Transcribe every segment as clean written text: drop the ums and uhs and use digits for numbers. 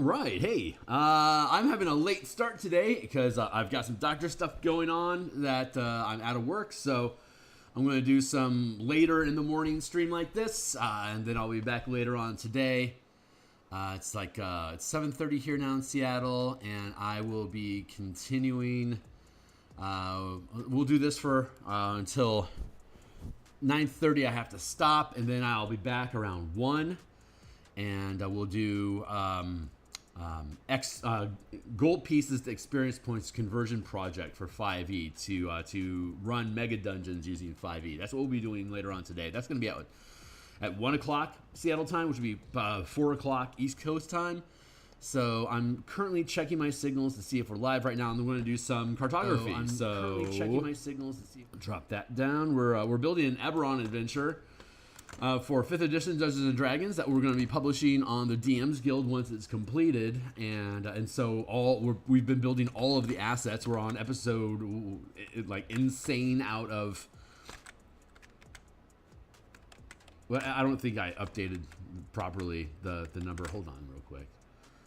All right, hey, I'm having a late start today because I've got some doctor stuff going on that I'm out of work, so I'm going to do some later in the morning stream like this, and then I'll be back later on today. It's 7:30 here now in Seattle, and I will be continuing. We'll do this for until 9:30. I have to stop, and then I'll be back around 1. And we'll do gold pieces to experience points conversion project for 5e to run mega dungeons using 5e. That's what we'll be doing later on today. That's going to be out at 1 o'clock Seattle time, which would be 4 o'clock East Coast time. So I'm currently checking my signals to see if we're live right now, and I'm going to do some cartography. Currently checking my signals to see if drop that down. We're building an Eberron adventure. For 5th edition Dungeons and Dragons that we're going to be publishing on the DMsGuild once it's completed, and so we've been building all of the assets. We're on episode insane out of. Well, I don't think I updated properly the number. Hold on, real quick.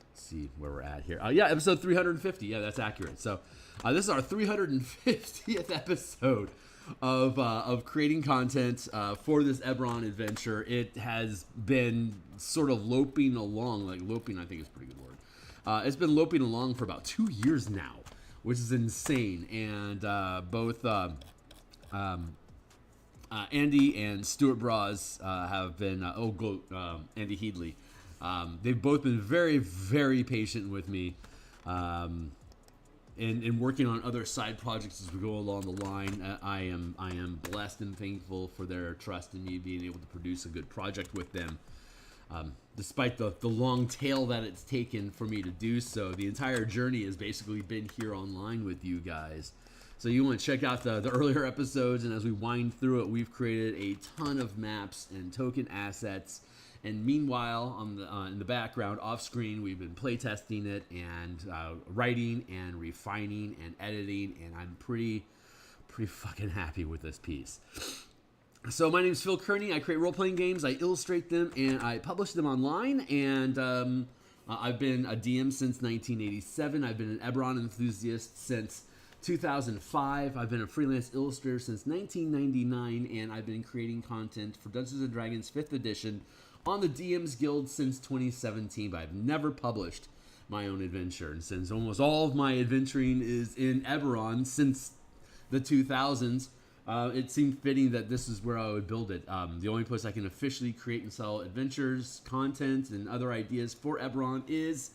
Let's see where we're at here. Yeah, episode 350. Yeah, that's accurate. So this is our 350th episode of creating content for this Eberron adventure. It has been sort of loping along. Loping, I think is a pretty good word. It's been loping along for about 2 years now, which is insane. And both Andy and Stuart Braz have been, Andy Headley. They've both been very, very patient with me. And working on other side projects as we go along the line. I am blessed and thankful for their trust in me being able to produce a good project with them. Despite the long tail that it's taken for me to do so, the entire journey has basically been here online with you guys. So you want to check out the earlier episodes, and as we wind through it, we've created a ton of maps and token assets. And meanwhile, in the background, off screen, we've been playtesting it and writing and refining and editing, and I'm pretty fucking happy with this piece. So my name is Phil Kearney. I create role-playing games, I illustrate them, and I publish them online. And I've been a DM since 1987. I've been an Eberron enthusiast since 2005. I've been a freelance illustrator since 1999, and I've been creating content for Dungeons & Dragons 5th edition on the DMsGuild since 2017, but I've never published my own adventure. And since almost all of my adventuring is in Eberron since the 2000s, it seemed fitting that this is where I would build it. The only place I can officially create and sell adventures, content, and other ideas for Eberron is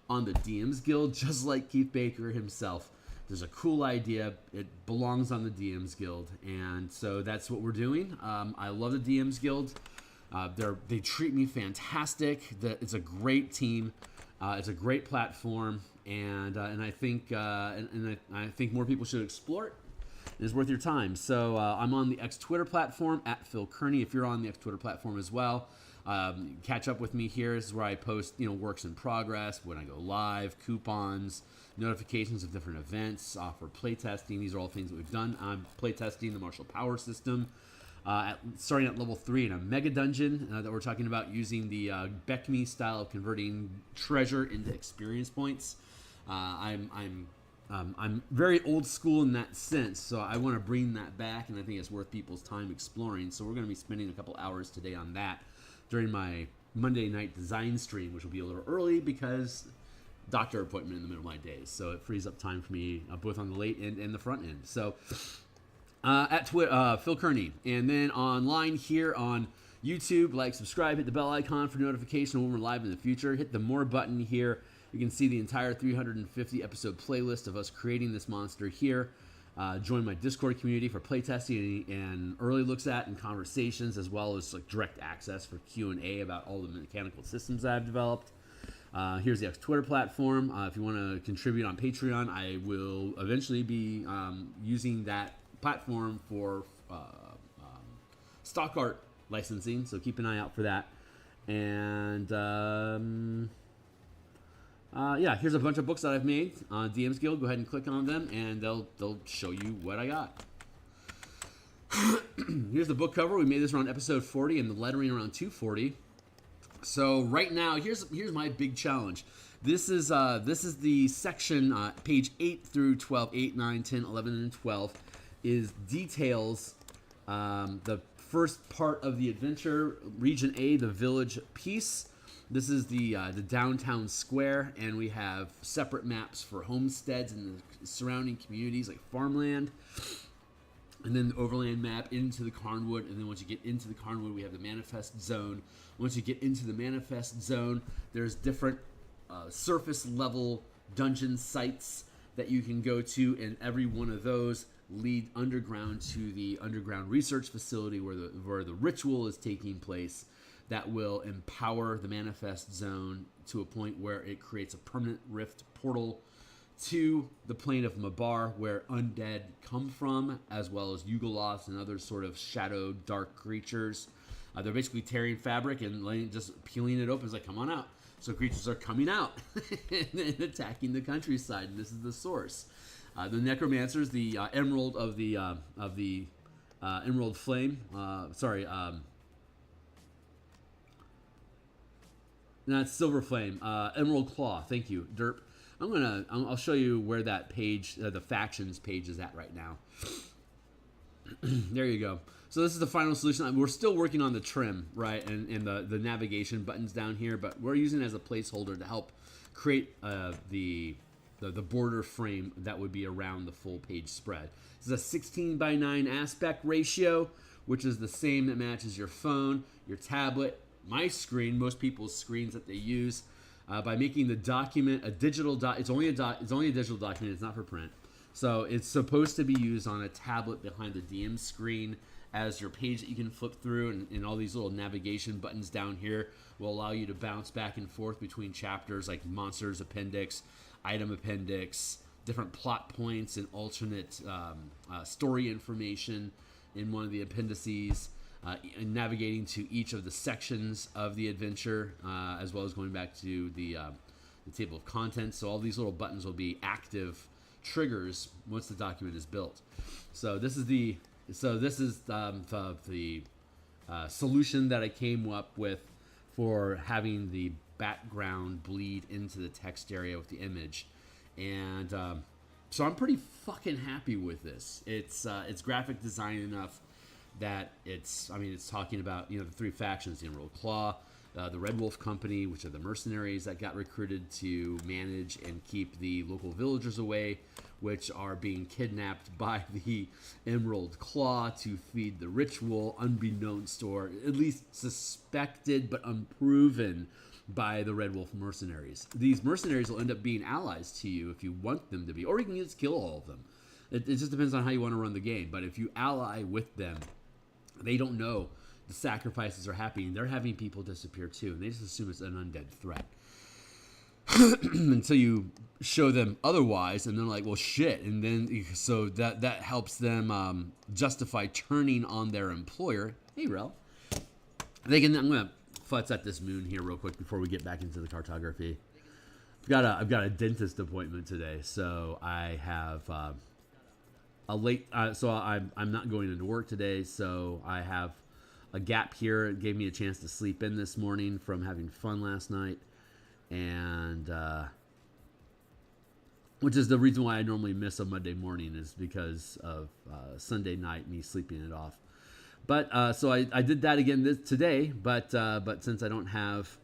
on the DMsGuild, just like Keith Baker himself. There's a cool idea. It belongs on the DMsGuild, and so that's what we're doing. I love the DMsGuild. They treat me fantastic. It's a great team. It's a great platform, and I think I think more people should explore it. It's worth your time. So I'm on the X Twitter platform at Phil Kearney. If you're on the X Twitter platform as well, catch up with me here. This is where I post works in progress, when I go live, coupons, notifications of different events, offer playtesting. These are all things that we've done. I'm playtesting the martial power system. Starting at level 3 in a mega dungeon that we're talking about using the Beckme style of converting treasure into experience points. I'm very old school in that sense, so I want to bring that back, and I think it's worth people's time exploring. So we're going to be spending a couple hours today on that during my Monday night design stream, which will be a little early because doctor appointment in the middle of my days. So it frees up time for me both on the late end and the front end. So at Twitter, Phil Kearney. And then online here on YouTube, subscribe, hit the bell icon for notification when we're live in the future. Hit the more button here. You can see the entire 350 episode playlist of us creating this monster here. Join my Discord community for playtesting and early looks at and conversations, as well as direct access for Q&A about all the mechanical systems that I've developed. Here's the X Twitter platform. If you want to contribute on Patreon, I will eventually be using that platform for stock art licensing, so keep an eye out for that. And here's a bunch of books that I've made on DMsGuild. Go ahead and click on them, and they'll show you what I got. Here's the book cover. We made this around episode 40, and the lettering around 240. So right now, here's my big challenge. This is the section, page 8 through 12, 8, 9, 10, 11, and 12, is details the first part of the adventure, Region A, the Village Peace. This is the downtown square, and we have separate maps for homesteads and the surrounding communities like farmland. And then the overland map into the Carnwood, and then once you get into the Carnwood, we have the Manifest Zone. Once you get into the Manifest Zone, there's different surface level dungeon sites that you can go to, and every one of those lead underground to the underground research facility where the ritual is taking place that will empower the Manifest Zone to a point where it creates a permanent rift portal to the plane of Mabar, where undead come from, as well as Yugoloths and other sort of shadow dark creatures. They're basically tearing fabric and just peeling it open. It's like, come on out. So creatures are coming out and attacking the countryside, and this is the source. The necromancers, the emerald of the emerald flame. Not silver flame. Emerald claw. Thank you, Derp. I'll show you where that page, the factions page, is at right now. There you go. So this is the final solution. We're still working on the trim, right, and the navigation buttons down here, but we're using it as a placeholder to help create the border frame that would be around the full page spread. This is a 16 by 9 aspect ratio, which is the same that matches your phone, your tablet, my screen, most people's screens that they use. By making the document a digital it's only a digital document. It's not for print, so it's supposed to be used on a tablet behind the DM screen as your page that you can flip through, and all these little navigation buttons down here will allow you to bounce back and forth between chapters like monsters appendix, item appendix, different plot points, and alternate story information in one of the appendices. And navigating to each of the sections of the adventure, as well as going back to the table of contents. So all these little buttons will be active triggers once the document is built. So this is the solution that I came up with for having the background bleed into the text area with the image, and so I'm pretty fucking happy with this. It's graphic design enough that it's talking about, the three factions: the Emerald Claw, the Red Wolf Company, which are the mercenaries that got recruited to manage and keep the local villagers away, which are being kidnapped by the Emerald Claw to feed the ritual, unbeknownst, or at least suspected but unproven by the Red Wolf mercenaries. These mercenaries will end up being allies to you if you want them to be, or you can just kill all of them. It just depends on how you want to run the game. But if you ally with them, they don't know the sacrifices are happening. They're having people disappear too, and they just assume it's an undead threat until you show them otherwise, and they're like, well, shit. And then so that helps them justify turning on their employer. Hey, Rel. I'm gonna futz at this moon here real quick before we get back into the cartography. I've got a dentist appointment today, so I have I'm not going into work today, so I have a gap here. It gave me a chance to sleep in this morning from having fun last night, and which is the reason why I normally miss a Monday morning, is because of Sunday night, me sleeping it off. But so I did that again today, but since I don't have,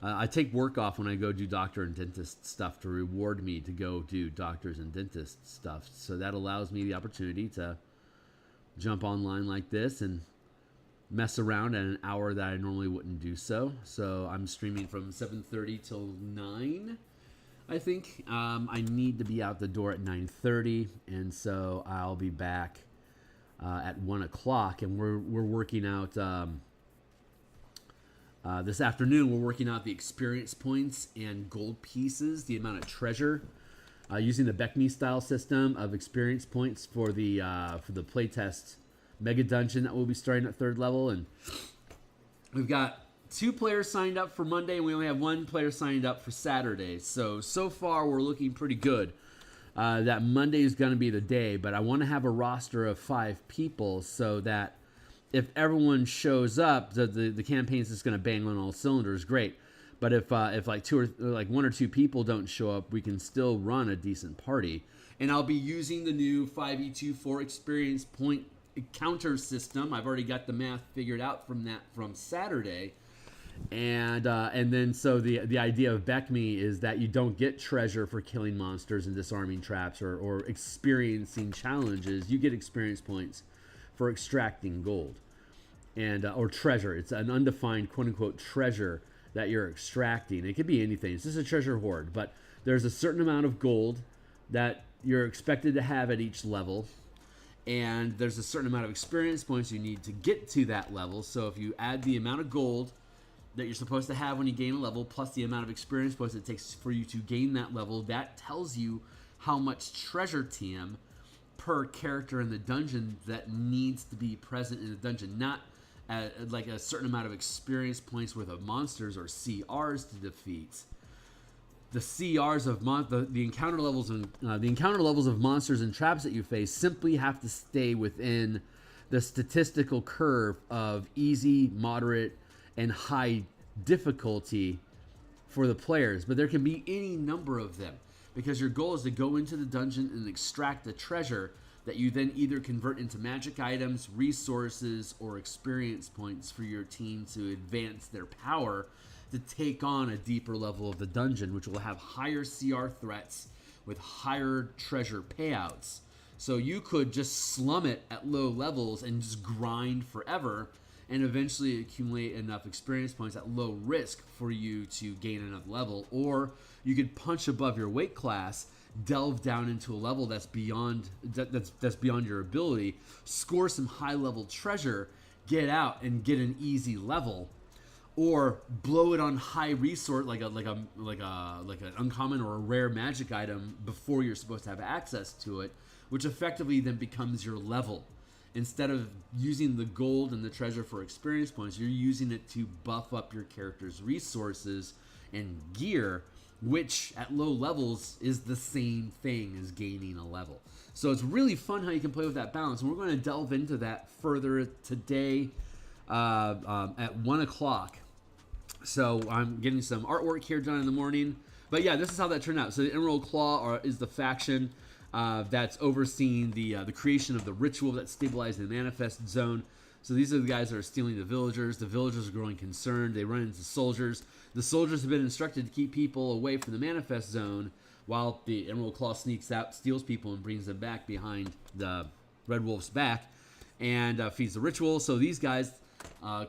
I take work off when I go do doctor and dentist stuff to reward me to go do doctors and dentist stuff. So that allows me the opportunity to jump online like this and mess around at an hour that I normally wouldn't do so. So I'm streaming from 7:30 till 9, I think. I need to be out the door at 9:30, and so I'll be back at 1 o'clock, and we're working out this afternoon. We're working out the experience points and gold pieces, the amount of treasure, using the Beckney style system of experience points for the playtest mega dungeon that we'll be starting at 3rd level. And we've got 2 players signed up for Monday, and we only have 1 player signed up for Saturday. So far we're looking pretty good. That Monday is going to be the day, but I want to have a roster of 5 people so that if everyone shows up, the campaign's just going to bang on all cylinders. Great. But if like one or two people don't show up, we can still run a decent party. And I'll be using the new 5e24 experience point counter system. I've already got the math figured out from Saturday. And then so the idea of Beckme is that you don't get treasure for killing monsters and disarming traps or experiencing challenges. You get experience points for extracting gold and or treasure. It's an undefined quote unquote treasure that you're extracting. It could be anything. It's just a treasure hoard, but there's a certain amount of gold that you're expected to have at each level, and there's a certain amount of experience points you need to get to that level. So if you add the amount of gold that you're supposed to have when you gain a level plus the amount of experience points it takes for you to gain that level, that tells you how much treasure TM per character in the dungeon that needs to be present in the dungeon, not like a certain amount of experience points worth of monsters or CRs to defeat. The CRs of the encounter levels and the encounter levels of monsters and traps that you face simply have to stay within the statistical curve of easy, moderate, and high difficulty for the players. But there can be any number of them because your goal is to go into the dungeon and extract the treasure that you then either convert into magic items, resources, or experience points for your team to advance their power to take on a deeper level of the dungeon, which will have higher CR threats with higher treasure payouts. So you could just slum it at low levels and just grind forever and eventually accumulate enough experience points at low risk for you to gain enough level. Or you could punch above your weight class, delve down into a level that's beyond your ability, score some high level treasure, get out and get an easy level, or blow it on high resource like an uncommon or a rare magic item before you're supposed to have access to it, which effectively then becomes your level. Instead of using the gold and the treasure for experience points, you're using it to buff up your character's resources and gear, which at low levels is the same thing as gaining a level. So it's really fun how you can play with that balance, and we're going to delve into that further today at 1 o'clock. So I'm getting some artwork here done in the morning. But yeah, this is how that turned out. So the Emerald Claw is the faction that's overseeing the creation of the ritual that stabilized the manifest zone. So these are the guys that are stealing the villagers. The villagers are growing concerned. They run into soldiers. The soldiers have been instructed to keep people away from the manifest zone while the Emerald Claw sneaks out, steals people, and brings them back behind the Red Wolf's back and feeds the ritual. So these guys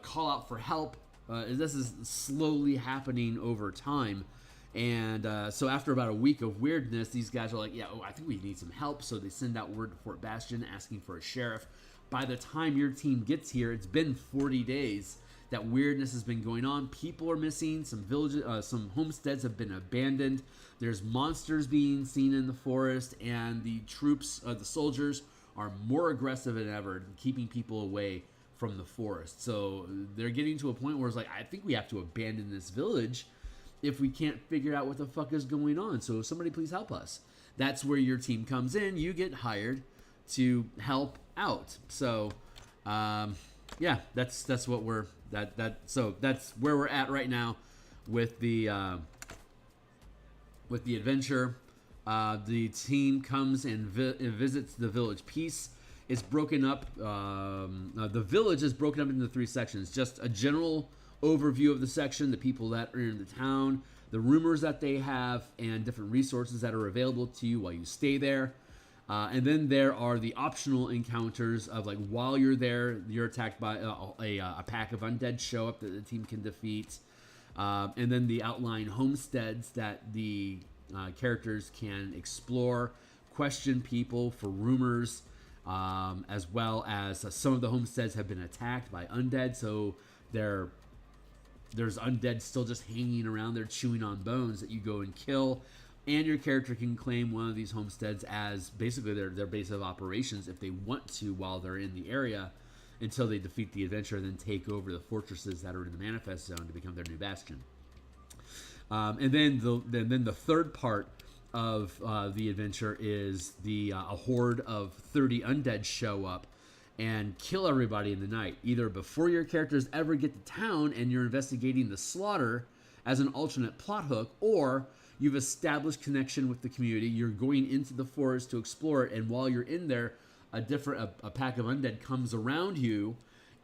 call out for help. This is slowly happening over time. And so after about a week of weirdness, these guys are like, yeah, I think we need some help. So they send out word to Fort Bastion asking for a sheriff. By the time your team gets here, it's been 40 days that weirdness has been going on. People are missing. Some villages, some homesteads have been abandoned. There's monsters being seen in the forest, and the troops, the soldiers, are more aggressive than ever, keeping people away from the forest. So they're getting to a point where it's like, I think we have to abandon this village if we can't figure out what the fuck is going on. So somebody please help us. That's where your team comes in. You get hired to help out. So yeah, that's what we're so that's where we're at right now with the adventure. The team comes and visits the village piece. It's broken up. The village is broken up into 3 sections. Just a general overview of the section, the people that are in the town, the rumors that they have, and different resources that are available to you while you stay there. And then there are the optional encounters of, like, while you're there, you're attacked by a pack of undead show up that the team can defeat. And then the outlying homesteads that the characters can explore, question people for rumors, as well as some of the homesteads have been attacked by undead, so there's undead still just hanging around there chewing on bones that you go and kill. And your character can claim one of these homesteads as basically their base of operations if they want to while they're in the area until they defeat the adventurer and then take over the fortresses that are in the manifest zone to become their new bastion. And then the third part of the adventure is a horde of 30 undead show up and kill everybody in the night, either before your characters ever get to town and you're investigating the slaughter as an alternate plot hook, or you've established connection with the community. You're going into the forest to explore it, and while you're in there, a pack of undead comes around you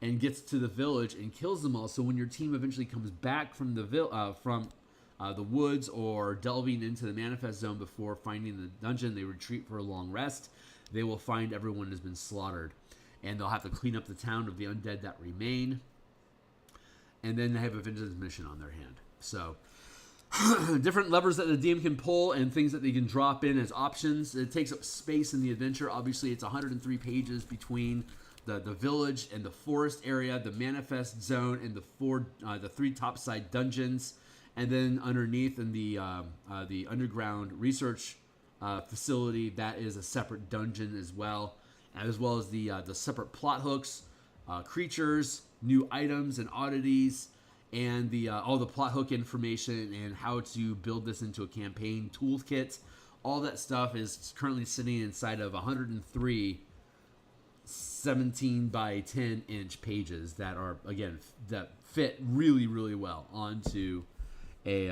and gets to the village and kills them all. So when your team eventually comes back from the woods or delving into the manifest zone before finding the dungeon, they retreat for a long rest. They will find everyone has been slaughtered, and they'll have to clean up the town of the undead that remain. And then they have a vengeance mission on their hand. So different levers that the DM can pull and things that they can drop in as options. It takes up space in the adventure. Obviously, it's 103 pages between the village and the forest area, the manifest zone, and the 3 topside dungeons, and then underneath in the underground research facility, that is a separate dungeon as well as the separate plot hooks, creatures, new items and oddities, and all the plot hook information and how to build this into a campaign toolkit. All that stuff is currently sitting inside of 103 17 by 10 inch pages that are, again, that fit really, really well onto a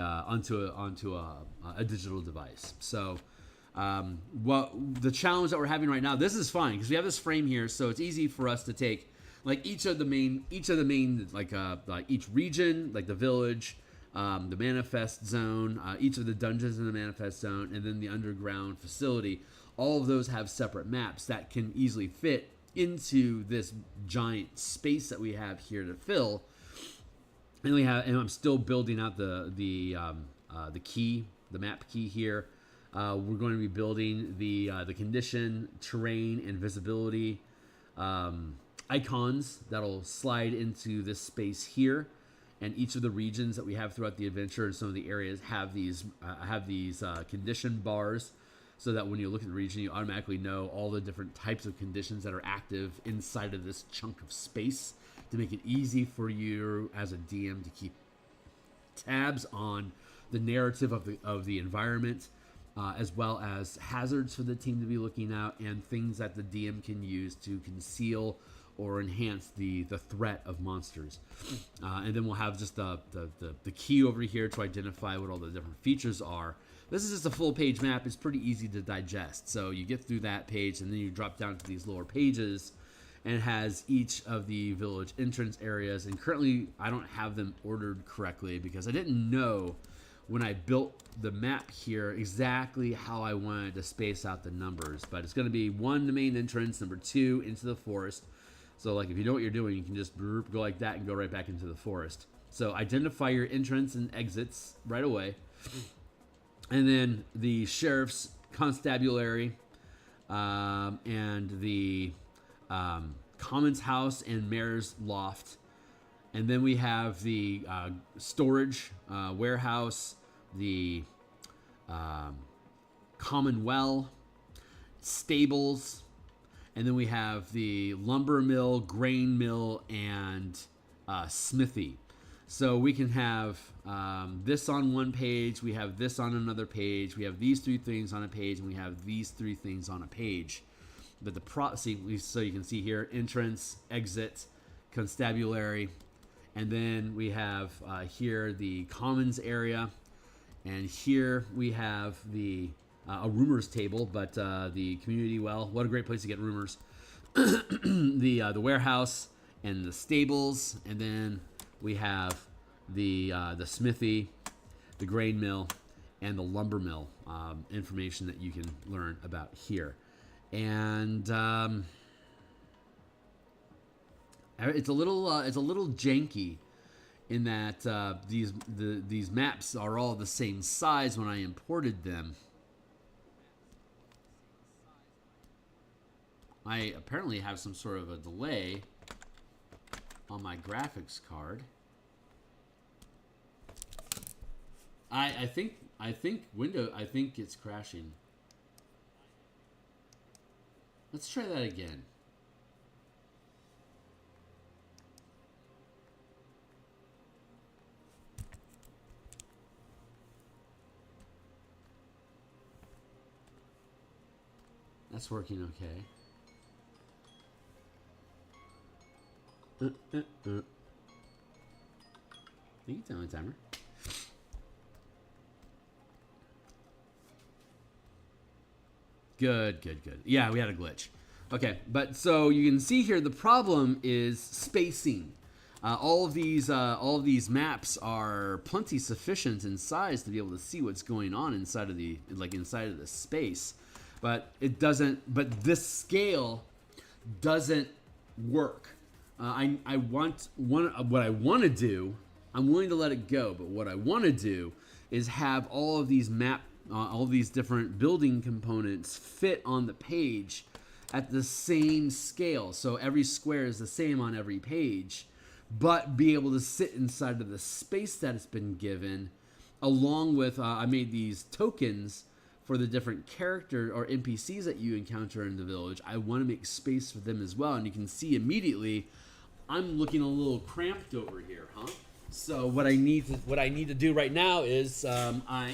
digital device. So the challenge that we're having right now, this is fine because we have this frame here, so it's easy for us to take like each of the main like each region, like the village, the manifest zone, each of the dungeons in the manifest zone, and then the underground facility. All of those have separate maps that can easily fit into this giant space that we have here to fill. And I'm still building out the map key here. We're going to be building the condition, terrain, and visibility icons that'll slide into this space here, and each of the regions that we have throughout the adventure and some of the areas have these condition bars, so that when you look at the region, you automatically know all the different types of conditions that are active inside of this chunk of space to make it easy for you as a DM to keep tabs on the narrative of the environment, as well as hazards for the team to be looking out and things that the DM can use to conceal or enhance the threat of monsters. And then we'll have just the key over here to identify what all the different features are. This is just a full page map. It's pretty easy to digest. So you get through that page and then you drop down to these lower pages, and it has each of the village entrance areas. And currently I don't have them ordered correctly because I didn't know when I built the map here exactly how I wanted to space out the numbers. But it's going to be 1, the main entrance, number 2, into the forest. So like if you know what you're doing, you can just go like that and go right back into the forest. So identify your entrance and exits right away. And then the sheriff's constabulary, and the commons house and mayor's loft. And then we have the storage warehouse, the common well, stables, and then we have the lumber mill, grain mill, and smithy. So we can have this on one page, we have this on another page, we have these 3 things on a page, and we have these 3 things on a page. But so you can see here, entrance, exit, constabulary, and then we have here the commons area, and here we have the a rumors table, but the community well. What a great place to get rumors. The warehouse and the stables, and then we have the smithy, the grain mill, and the lumber mill information that you can learn about here. And it's a little janky in that these maps are all the same size when I imported them. I apparently have some sort of a delay on my graphics card. I think it's crashing. Let's try that again. That's working okay. You can tell me, timer. Good, good, good. Yeah, we had a glitch. Okay, but so you can see here the problem is spacing. All of these maps are plenty sufficient in size to be able to see what's going on inside of the space, but it doesn't. But this scale doesn't work. What I want to do. I'm willing to let it go, but what I want to do is have all of these all these different building components fit on the page at the same scale. So every square is the same on every page, but be able to sit inside of the space that it's been given, along with, I made these tokens for the different character or NPCs that you encounter in the village. I want to make space for them as well. And you can see immediately, I'm looking a little cramped over here, huh? So what I need to do right now is I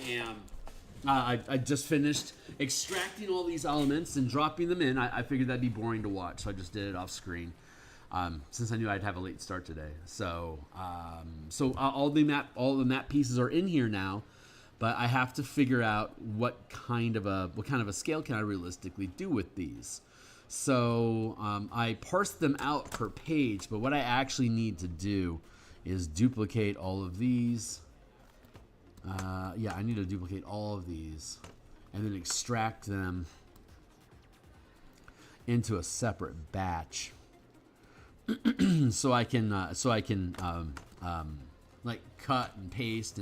just finished extracting all these elements and dropping them in. I figured that'd be boring to watch, so I just did it off screen. Since I knew I'd have a late start today. So all the map pieces are in here now, but I have to figure out what kind of a scale can I realistically do with these. So I parsed them out per page, but what I actually need to do is duplicate all of these. Yeah, I need to duplicate all of these and then extract them into a separate batch. so I can like cut and paste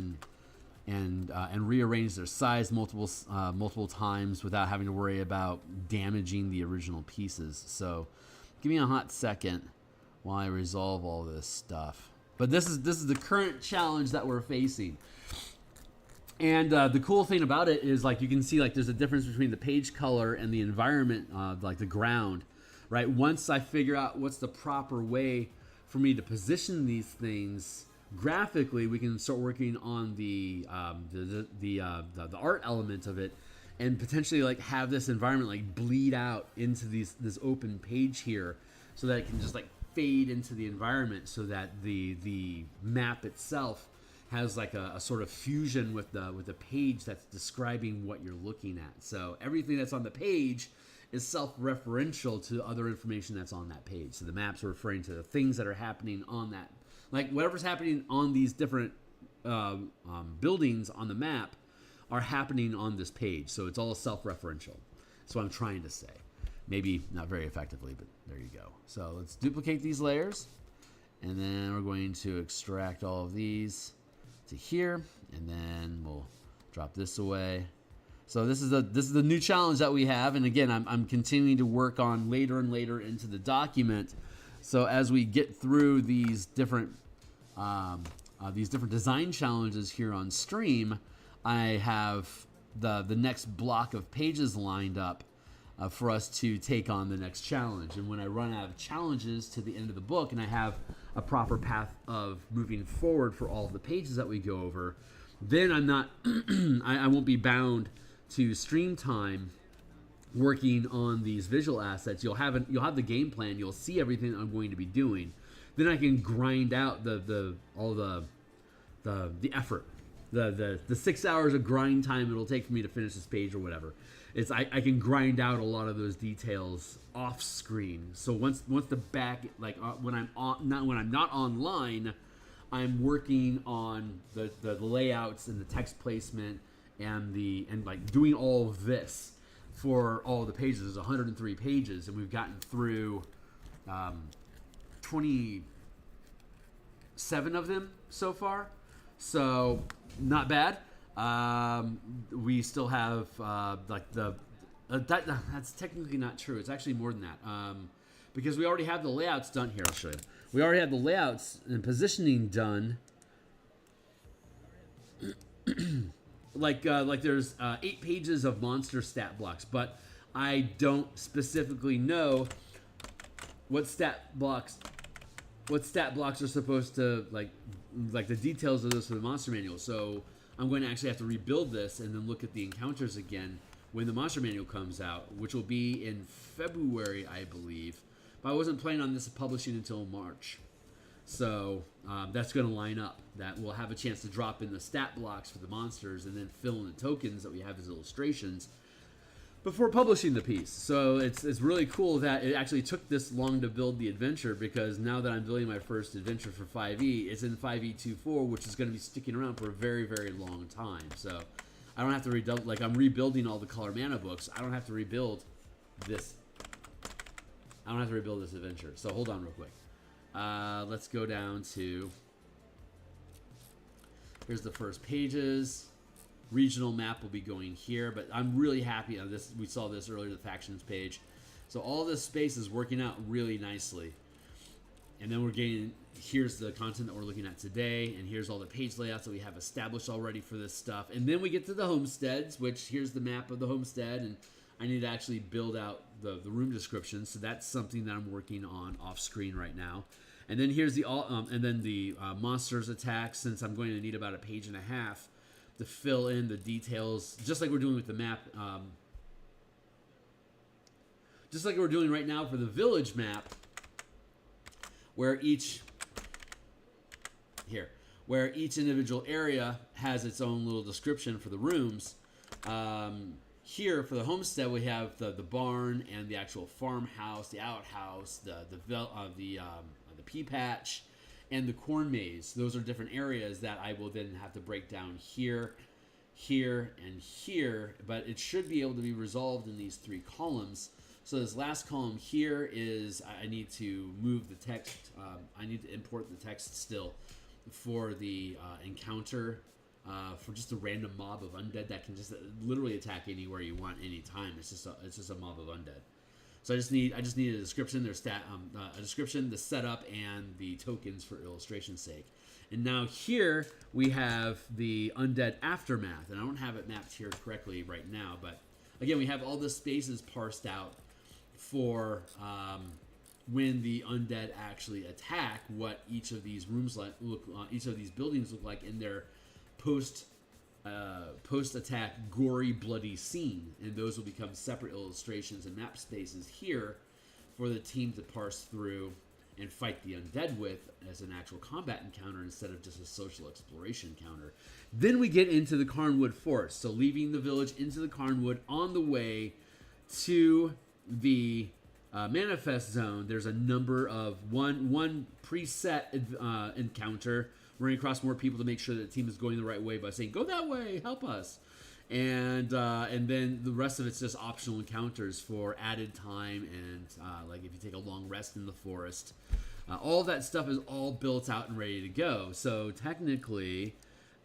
and rearrange their size multiple times without having to worry about damaging the original pieces. So give me a hot second while I resolve all this stuff. But this is the current challenge that we're facing. And the cool thing about it is, like, you can see, like, there's a difference between the page color and the environment, like the ground, right? Once I figure out what's the proper way for me to position these things graphically, we can start working on the art element of it, and potentially, like, have this environment, like, bleed out into this open page here, so that it can just, like, fade into the environment, so that the map itself has like a sort of fusion with the page that's describing what you're looking at. So everything that's on the page is self-referential to other information that's on that page. So the maps are referring to the things that are happening on that, like whatever's happening on these different buildings on the map are happening on this page. So it's all self-referential. That's what I'm trying to say. Maybe not very effectively, but there you go. So let's duplicate these layers, and then we're going to extract all of these to here, and then we'll drop this away. So this is the new challenge that we have, and again, I'm continuing to work on later and later into the document. So as we get through these different design challenges here on stream, I have the next block of pages lined up for us to take on the next challenge. And when I run out of challenges to the end of the book and I have a proper path of moving forward for all of the pages that we go over, then I'm not I won't be bound to stream time working on these visual assets. You'll have the game plan, you'll see everything I'm going to be doing. Then I can grind out the effort, the 6 hours of grind time it'll take for me to finish this page or whatever. I can grind out a lot of those details off screen. So once the back, like when I'm not online, I'm working on the layouts and the text placement and like doing all of this for all the pages. There's 103 pages, and we've gotten through 27 of them so far. So not bad. We still have that's technically not true. It's actually more than that, because we already have the layouts done. Here, I'll show you. We already have the layouts and positioning done. like there's 8 pages of monster stat blocks, but I don't specifically know what stat blocks are supposed to like the details of this for the monster manual. So I'm going to actually have to rebuild this and then look at the encounters again when the monster manual comes out, which will be in February, I believe. But I wasn't planning on this publishing until March. So that's going to line up. That we'll have a chance to drop in the stat blocks for the monsters and then fill in the tokens that we have as illustrations before publishing the piece. So it's really cool that it actually took this long to build the adventure, because now that I'm building my first adventure for 5e, it's in 5e24, which is going to be sticking around for a very, very long time. So I don't have to rebuild, like I'm rebuilding all the color mana books. I don't have to rebuild this. I don't have to rebuild this adventure. So hold on real quick. Let's go down to, here's the first pages. Regional map will be going here, but I'm really happy on this. We saw this earlier, the factions page. So all this space is working out really nicely. And then we're getting, here's the content that we're looking at today, and here's all the page layouts that we have established already for this stuff. And then we get to the homesteads, which here's the map of the homestead, and I need to actually build out the room description. So that's something that I'm working on off screen right now. And then here's the monsters attack, since I'm going to need about a page and a half to fill in the details, just like we're doing with the map, just like we're doing right now for the village map, where each individual area has its own little description for the rooms. Here for the homestead, we have the barn and the actual farmhouse, the outhouse, the pea patch, and the corn maze. Those are different areas that I will then have to break down here, here, and here, but it should be able to be resolved in these 3 columns. So this last column here is, I need to move the text, I need to import the text still for the encounter, for just a random mob of undead that can just literally attack anywhere you want, anytime. It's just a mob of undead. So I just need a description, a description, the setup, and the tokens for illustration's sake. And now here we have the undead aftermath, and I don't have it mapped here correctly right now, but again, we have all the spaces parsed out for when the undead actually attack, what each of these rooms each of these buildings look like in their post-attack gory bloody scene, and those will become separate illustrations and map spaces here for the team to parse through and fight the undead with as an actual combat encounter instead of just a social exploration encounter. Then we get into the Carnwood Forest, so leaving the village into the Carnwood on the way to the manifest zone. There's a number of one preset encounter. We're going to cross more people to make sure that the team is going the right way by saying, go that way, help us. And then the rest of it's just optional encounters for added time, and like if you take a long rest in the forest. All that stuff is all built out and ready to go. So technically,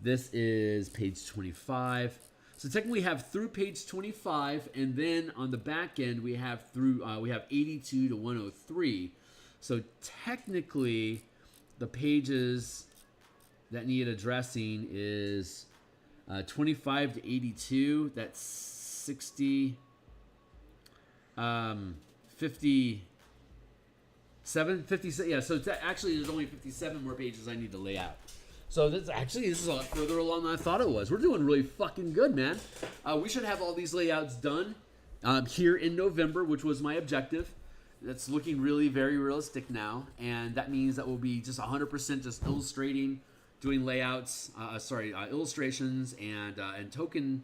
this is page 25. So technically we have through page 25, and then on the back end we have 82 to 103. So technically the pages that need addressing is 25 to 82. That's 60, 57. Yeah, so actually there's only 57 more pages I need to lay out. So this is a lot further along than I thought it was. We're doing really fucking good, man. We should have all these layouts done here in November, which was my objective. That's looking really very realistic now, and that means that we'll be just 100% just illustrating, doing layouts, illustrations and token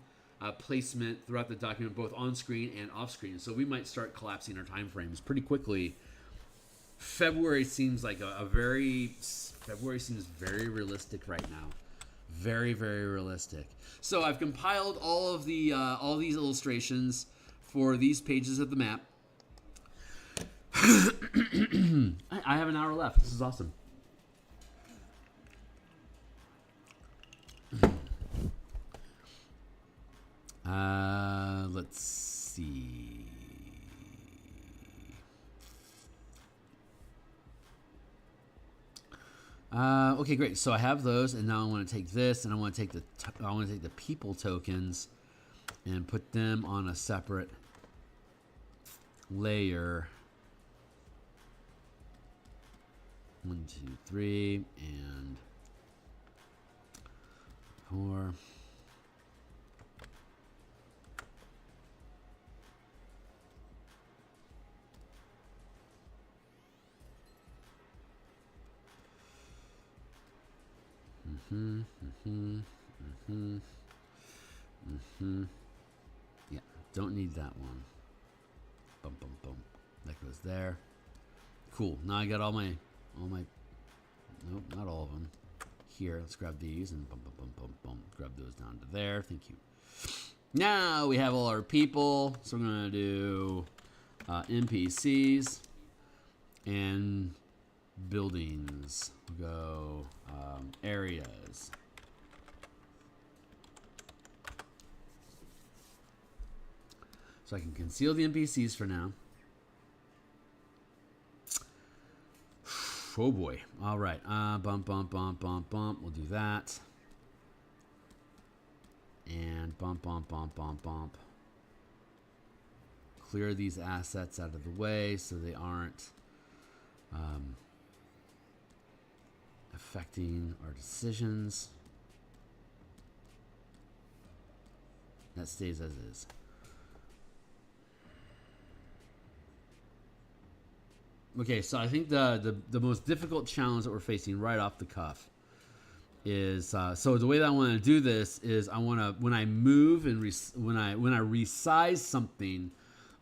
placement throughout the document, both on screen and off screen. So we might start collapsing our time frames pretty quickly. February seems very realistic right now. Very, very realistic. So I've compiled all of the all these illustrations for these pages of the map. I have an hour left. This is awesome. Let's see. Okay, great. So I have those, and now I want to take this, and I want to take the people tokens and put them on a separate layer. 1, 2, 3, and 4. Yeah. Don't need that one. Boom, boom, boom. That goes there. Cool. Now I got all my, nope, not all of them. Here, let's grab these and boom, boom, boom, boom, boom. Grab those down to there. Thank you. Now we have all our people. So we're gonna do NPCs and buildings. We'll go areas. So I can conceal the NPCs for now. Oh boy. All right. Bump, bump, bump, bump, bump. We'll do that. And bump, bump, bump, bump, bump. Clear these assets out of the way so they aren't affecting our decisions. That stays as is. Okay, so I think the most difficult challenge that we're facing right off the cuff is so the way that I want to do this is I want to, when I move and when I resize something,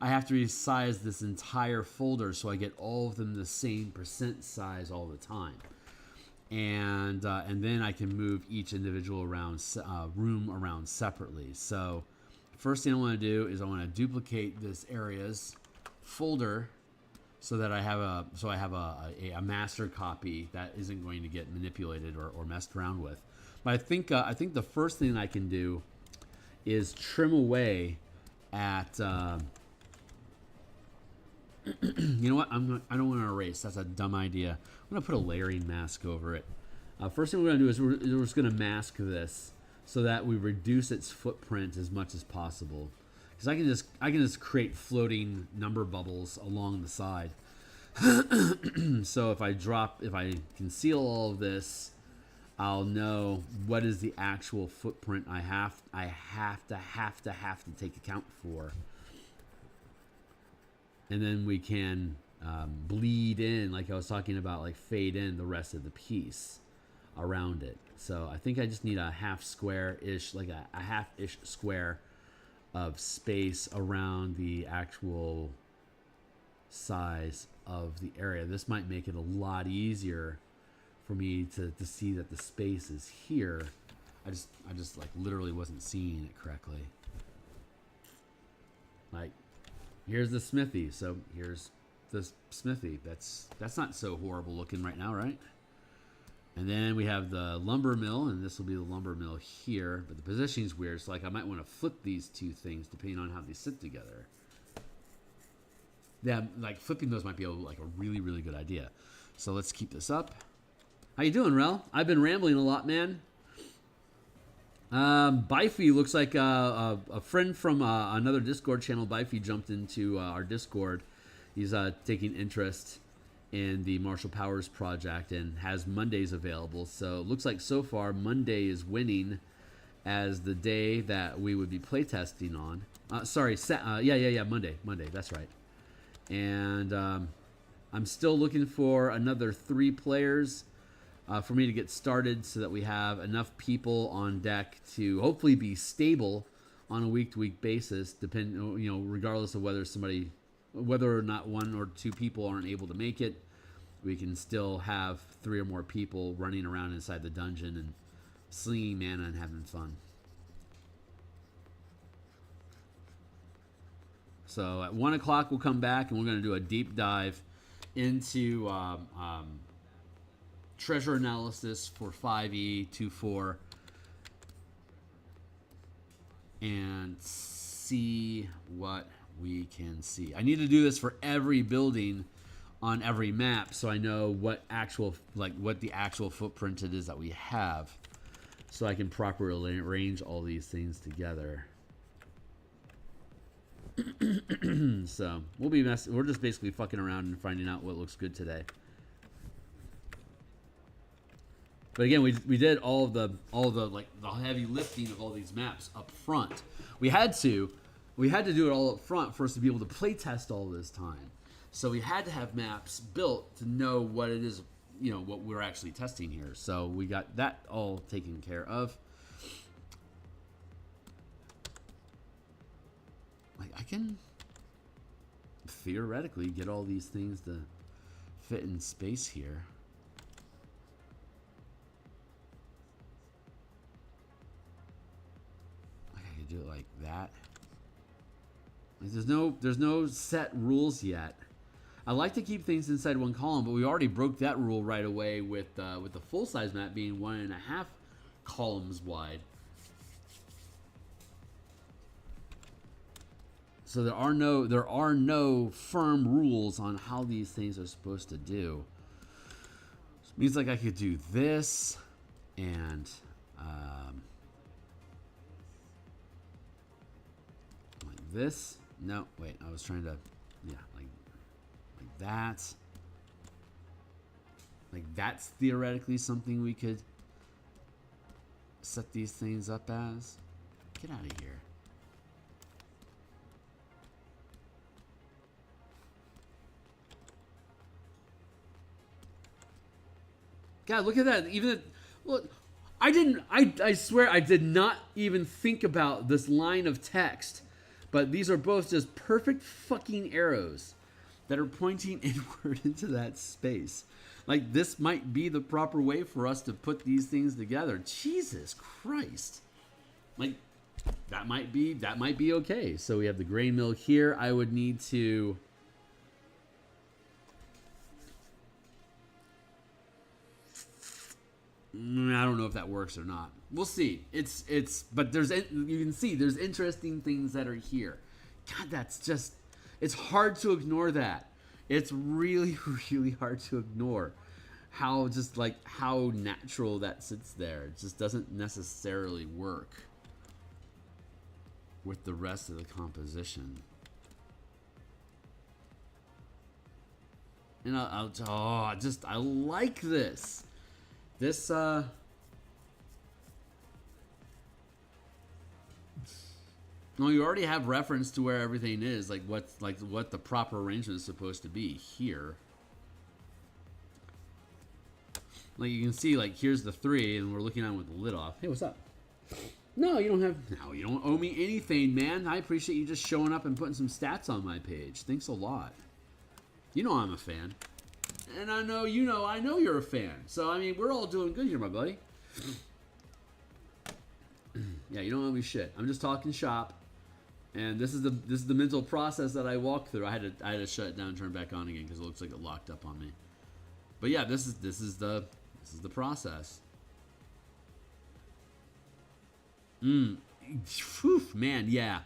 I have to resize this entire folder so I get all of them the same percent size all the time, and then I can move each individual room around separately. So first thing I want to do is I want to duplicate this areas folder, so that I have a master copy that isn't going to get manipulated or messed around with. But I think the first thing I can do is trim away at you know what, I don't want to erase. That's a dumb idea. I'm gonna put a layering mask over it. First thing we're gonna do is we're just gonna mask this so that we reduce its footprint as much as possible. Because I can just create floating number bubbles along the side. So if I conceal all of this, I'll know what is the actual footprint I have to take account for, and then we can bleed in, like I was talking about, like fade in the rest of the piece around it. So I think I just need a half square-ish, like a half-ish square of space around the actual size of the area. This might make it a lot easier for me to see that the space is here. I just like literally wasn't seeing it correctly. Like, here's the smithy, so here's the smithy. That's not so horrible looking right now, right? And then we have the lumber mill, and this will be the lumber mill here, but the positioning's weird, so like I might want to flip these two things depending on how they sit together. Yeah, like flipping those might be like a really, really good idea. So let's keep this up. How you doing, Rel? I've been rambling a lot, man. Bifey looks like a friend from another Discord channel. Bifey jumped into our Discord. He's taking interest in the Martial Powers project and has Mondays available. So it looks like so far Monday is winning as the day that we would be playtesting on. Monday. That's right. And I'm still looking for another 3 players for me to get started, so that we have enough people on deck to hopefully be stable on a week-to-week basis, regardless of whether or not 1 or 2 people aren't able to make it. We can still have 3 or more people running around inside the dungeon and slinging mana and having fun. So at 1 o'clock we'll come back and we're going to do a deep dive into treasure analysis for 5e, 2.4, and see what we can see. I need to do this for every building on every map, so I know what the actual footprint it is that we have, so I can properly arrange all these things together. So we're just basically fucking around and finding out what looks good today. But again, we did all the heavy lifting of all these maps up front. We had to do it all up front for us to be able to play test all this time. So we had to have maps built to know what it is, what we're actually testing here. So we got that all taken care of. Like, I can theoretically get all these things to fit in space here. Like I could do it like that. Like there's no set rules yet. I like to keep things inside one column, but we already broke that rule right away with the full size map being 1.5 columns wide. So there are no firm rules on how these things are supposed to do. Which means like I could do this and like this. No, wait, I was trying to, yeah, like that. Like that's theoretically something we could set these things up as. Get out of here. God, look at that. Even look, I swear I did not even think about this line of text. But these are both just perfect fucking arrows that are pointing inward into that space. Like this might be the proper way for us to put these things together. Jesus Christ. Like that might be okay. So we have the grain mill here. I would need to I don't know if that works or not. We'll see. But you can see there's interesting things that are here. God, that's just, it's hard to ignore that. It's really, really hard to ignore how natural that sits there. It just doesn't necessarily work with the rest of the composition. And I like this. This, well, you already have reference to where everything is, like what the proper arrangement is supposed to be here. Like you can see, like here's the 3, and we're looking at it with the lid off. Hey, what's up? No, you don't owe me anything, man. I appreciate you just showing up and putting some stats on my page. Thanks a lot. You know I'm a fan. And I know you're a fan. So I mean, we're all doing good here, my buddy. Yeah, you don't owe me shit. I'm just talking shop, and this is the mental process that I walk through. I had to shut it down and turn it back on again because it looks like it locked up on me. But yeah, this is the process. Whew, man, yeah.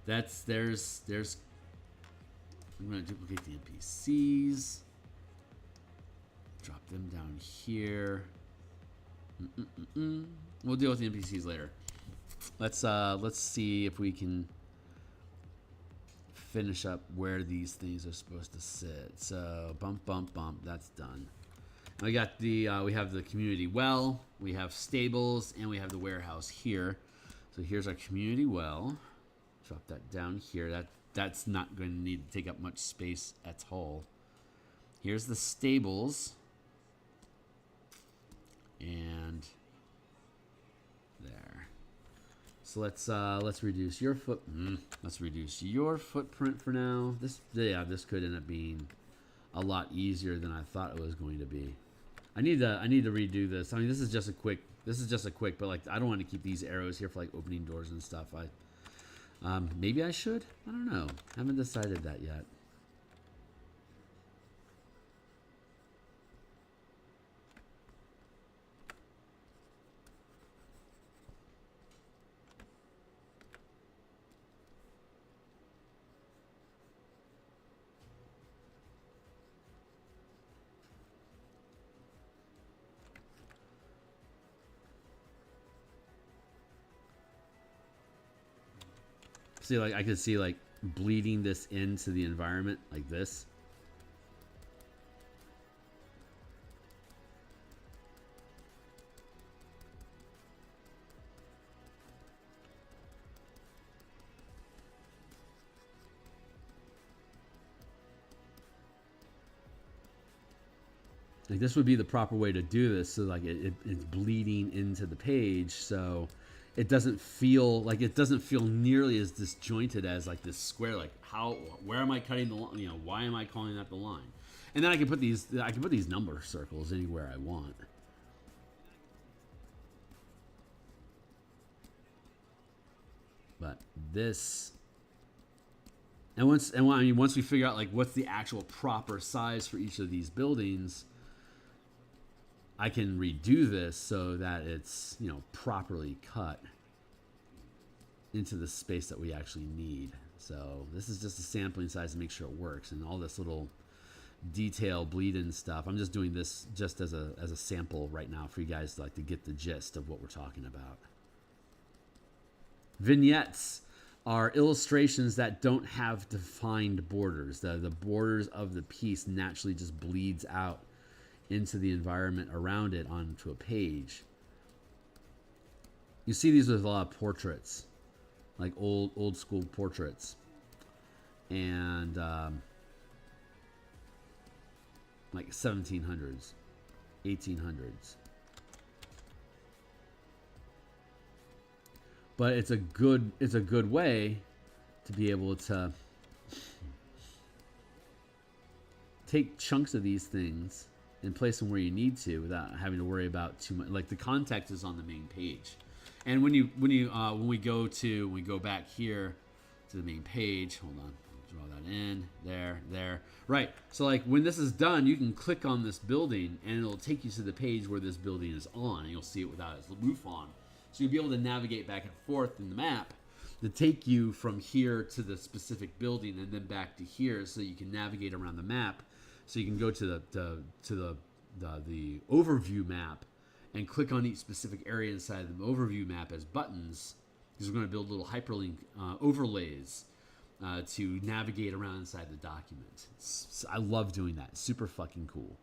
There's. I'm gonna duplicate the NPCs. Drop them down here. We'll deal with the NPCs later. Let's see if we can finish up where these things are supposed to sit. So bump, bump, bump. That's done. And we got we have the community well, we have stables, and we have the warehouse here. So here's our community well. Drop that down here. That's not going to need to take up much space at all. Here's the stables. And there. So let's reduce your footprint for now. This could end up being a lot easier than I thought it was going to be. I need to redo this. I mean, this is just a quick, but like I don't want to keep these arrows here for like opening doors and stuff. Maybe I should. I don't know. Haven't decided that yet. See, like I could see like bleeding this into the environment like this. Like this would be the proper way to do this, so like it's bleeding into the page, so it doesn't feel nearly as disjointed as like this square. Like where am I cutting the line? You know, why am I calling that the line? And then I can put these number circles anywhere I want. But this, once we figure out like what's the actual proper size for each of these buildings, I can redo this so that it's, you know, properly cut into the space that we actually need. So this is just a sampling size to make sure it works, and all this little detail bleed in stuff. I'm just doing this just as a sample right now for you guys to get the gist of what we're talking about. Vignettes are illustrations that don't have defined borders. The borders of the piece naturally just bleeds out into the environment around it onto a page. You see these with a lot of portraits, like old school portraits, and like 1700s, 1800s. But it's a good way to be able to take chunks of these things and place them where you need to without having to worry about too much. Like the context is on the main page, and when we go back here to the main page. Hold on, draw that in there. Right. So like when this is done, you can click on this building, and it'll take you to the page where this building is on, and you'll see it without its roof on. So you'll be able to navigate back and forth in the map to take you from here to the specific building and then back to here, so you can navigate around the map. So you can go to the overview map and click on each specific area inside the overview map as buttons, because we're going to build little hyperlink overlays to navigate around inside the document. I love doing that. It's super fucking cool.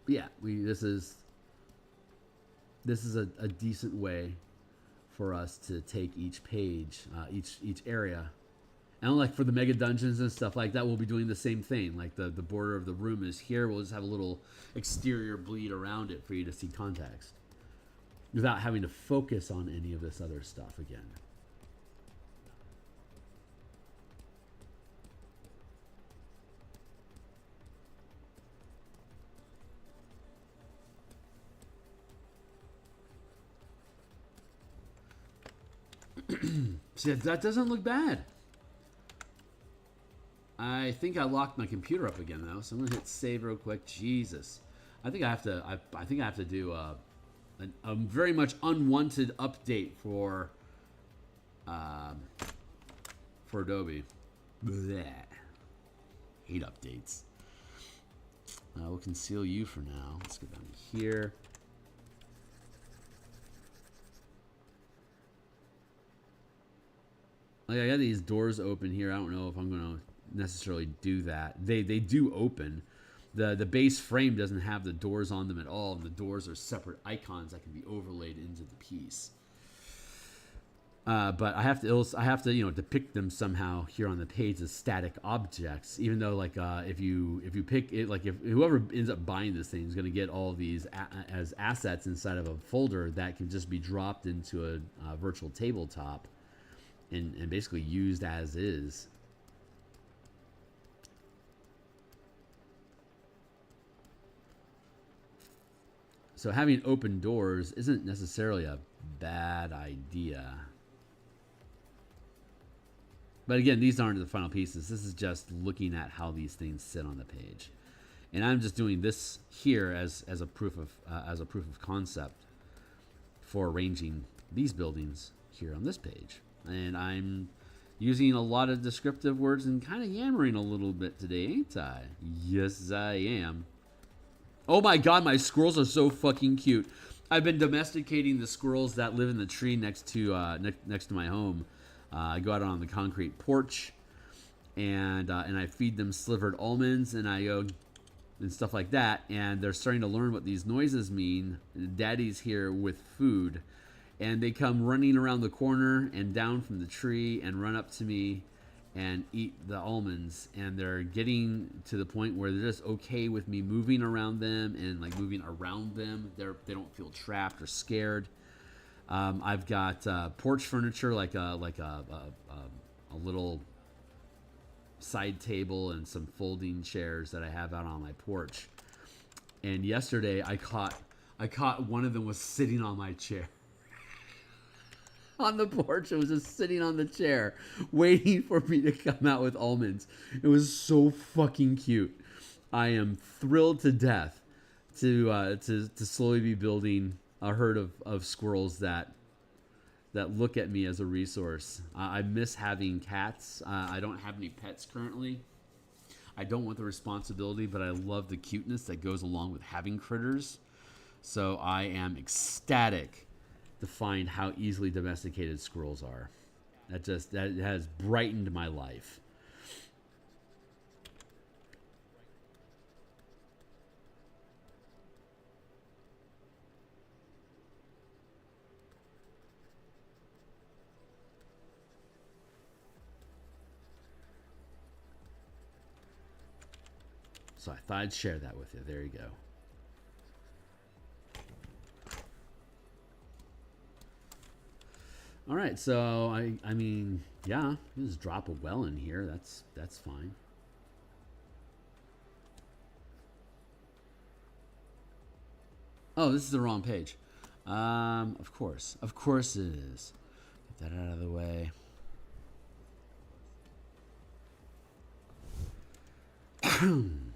Yeah, this is a decent way for us to take each page, each area, and like for the mega dungeons and stuff like that, we'll be doing the same thing. Like the border of the room is here, we'll just have a little exterior bleed around it for you to see context without having to focus on any of this other stuff again. See, that doesn't look bad. I think I locked my computer up again though, so I'm gonna hit save real quick. Jesus, I think I have to. I think I have to do a very much unwanted update for Adobe. Blech. Hate updates. We'll conceal you for now. Let's go down here. Like I got these doors open here. I don't know if I'm going to necessarily do that. They do open. The base frame doesn't have the doors on them at all, and the doors are separate icons that can be overlaid into the piece. But I have to depict them somehow here on the page as static objects. Even though like if you pick it, like if whoever ends up buying this thing is going to get all of these as assets inside of a folder that can just be dropped into a virtual tabletop. And basically used as is. So having open doors isn't necessarily a bad idea. But again, these aren't the final pieces. This is just looking at how these things sit on the page. And I'm just doing this here as a proof of concept for arranging these buildings here on this page. And I'm using a lot of descriptive words and kind of yammering a little bit today, ain't I? Yes, I am. Oh my god, my squirrels are so fucking cute. I've been domesticating the squirrels that live in the tree next to my home. I go out on the concrete porch, and I feed them slivered almonds, and I go and stuff like that. And they're starting to learn what these noises mean. Daddy's here with food. And they come running around the corner and down from the tree and run up to me and eat the almonds, and they're getting to the point where they're just okay with me moving around them and like moving around them. They don't feel trapped or scared. I've got porch furniture, like a little side table and some folding chairs that I have out on my porch. And yesterday I caught one of them was sitting on my chair. On the porch, it was just sitting on the chair, waiting for me to come out with almonds. It was so fucking cute. I am thrilled to death to slowly be building a herd of squirrels that look at me as a resource. I miss having cats. I don't have any pets currently. I don't want the responsibility, but I love the cuteness that goes along with having critters. So I am ecstatic to find how easily domesticated squirrels are. That has brightened my life. So I thought I'd share that with you. There you go. All right, so I mean, yeah, you just drop a well in here. That's fine. Oh, this is the wrong page. Of course it is. Get that out of the way. Open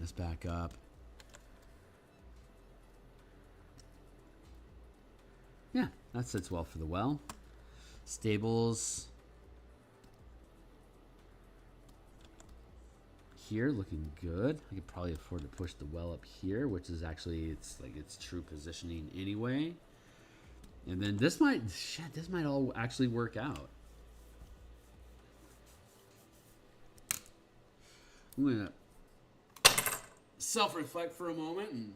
this back up. Yeah, that sits well for the well. Stables here looking good. I could probably afford to push the well up here, which is actually it's true positioning anyway. And then this might all actually work out. I'm gonna self-reflect for a moment and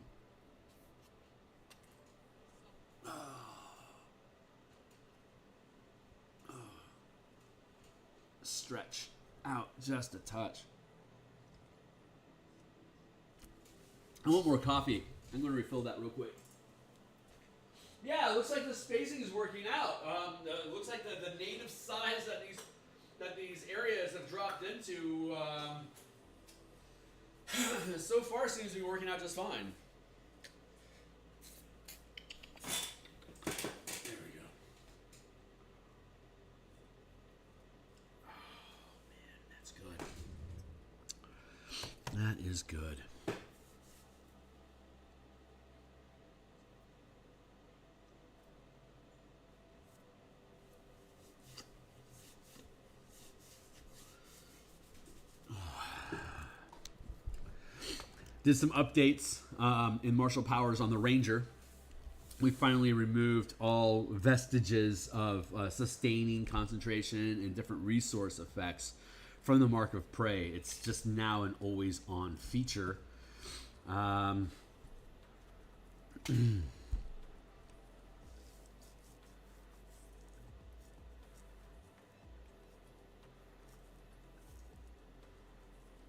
stretch out just a touch. I want more coffee. I'm going to refill that real quick. Yeah, it looks like the spacing is working out. It looks like the native size that these areas have dropped into so far seems to be working out just fine. That is good. Did some updates in martial powers on the Ranger. We finally removed all vestiges of sustaining, concentration, and different resource effects from the Mark of Prey. It's just now an always-on feature.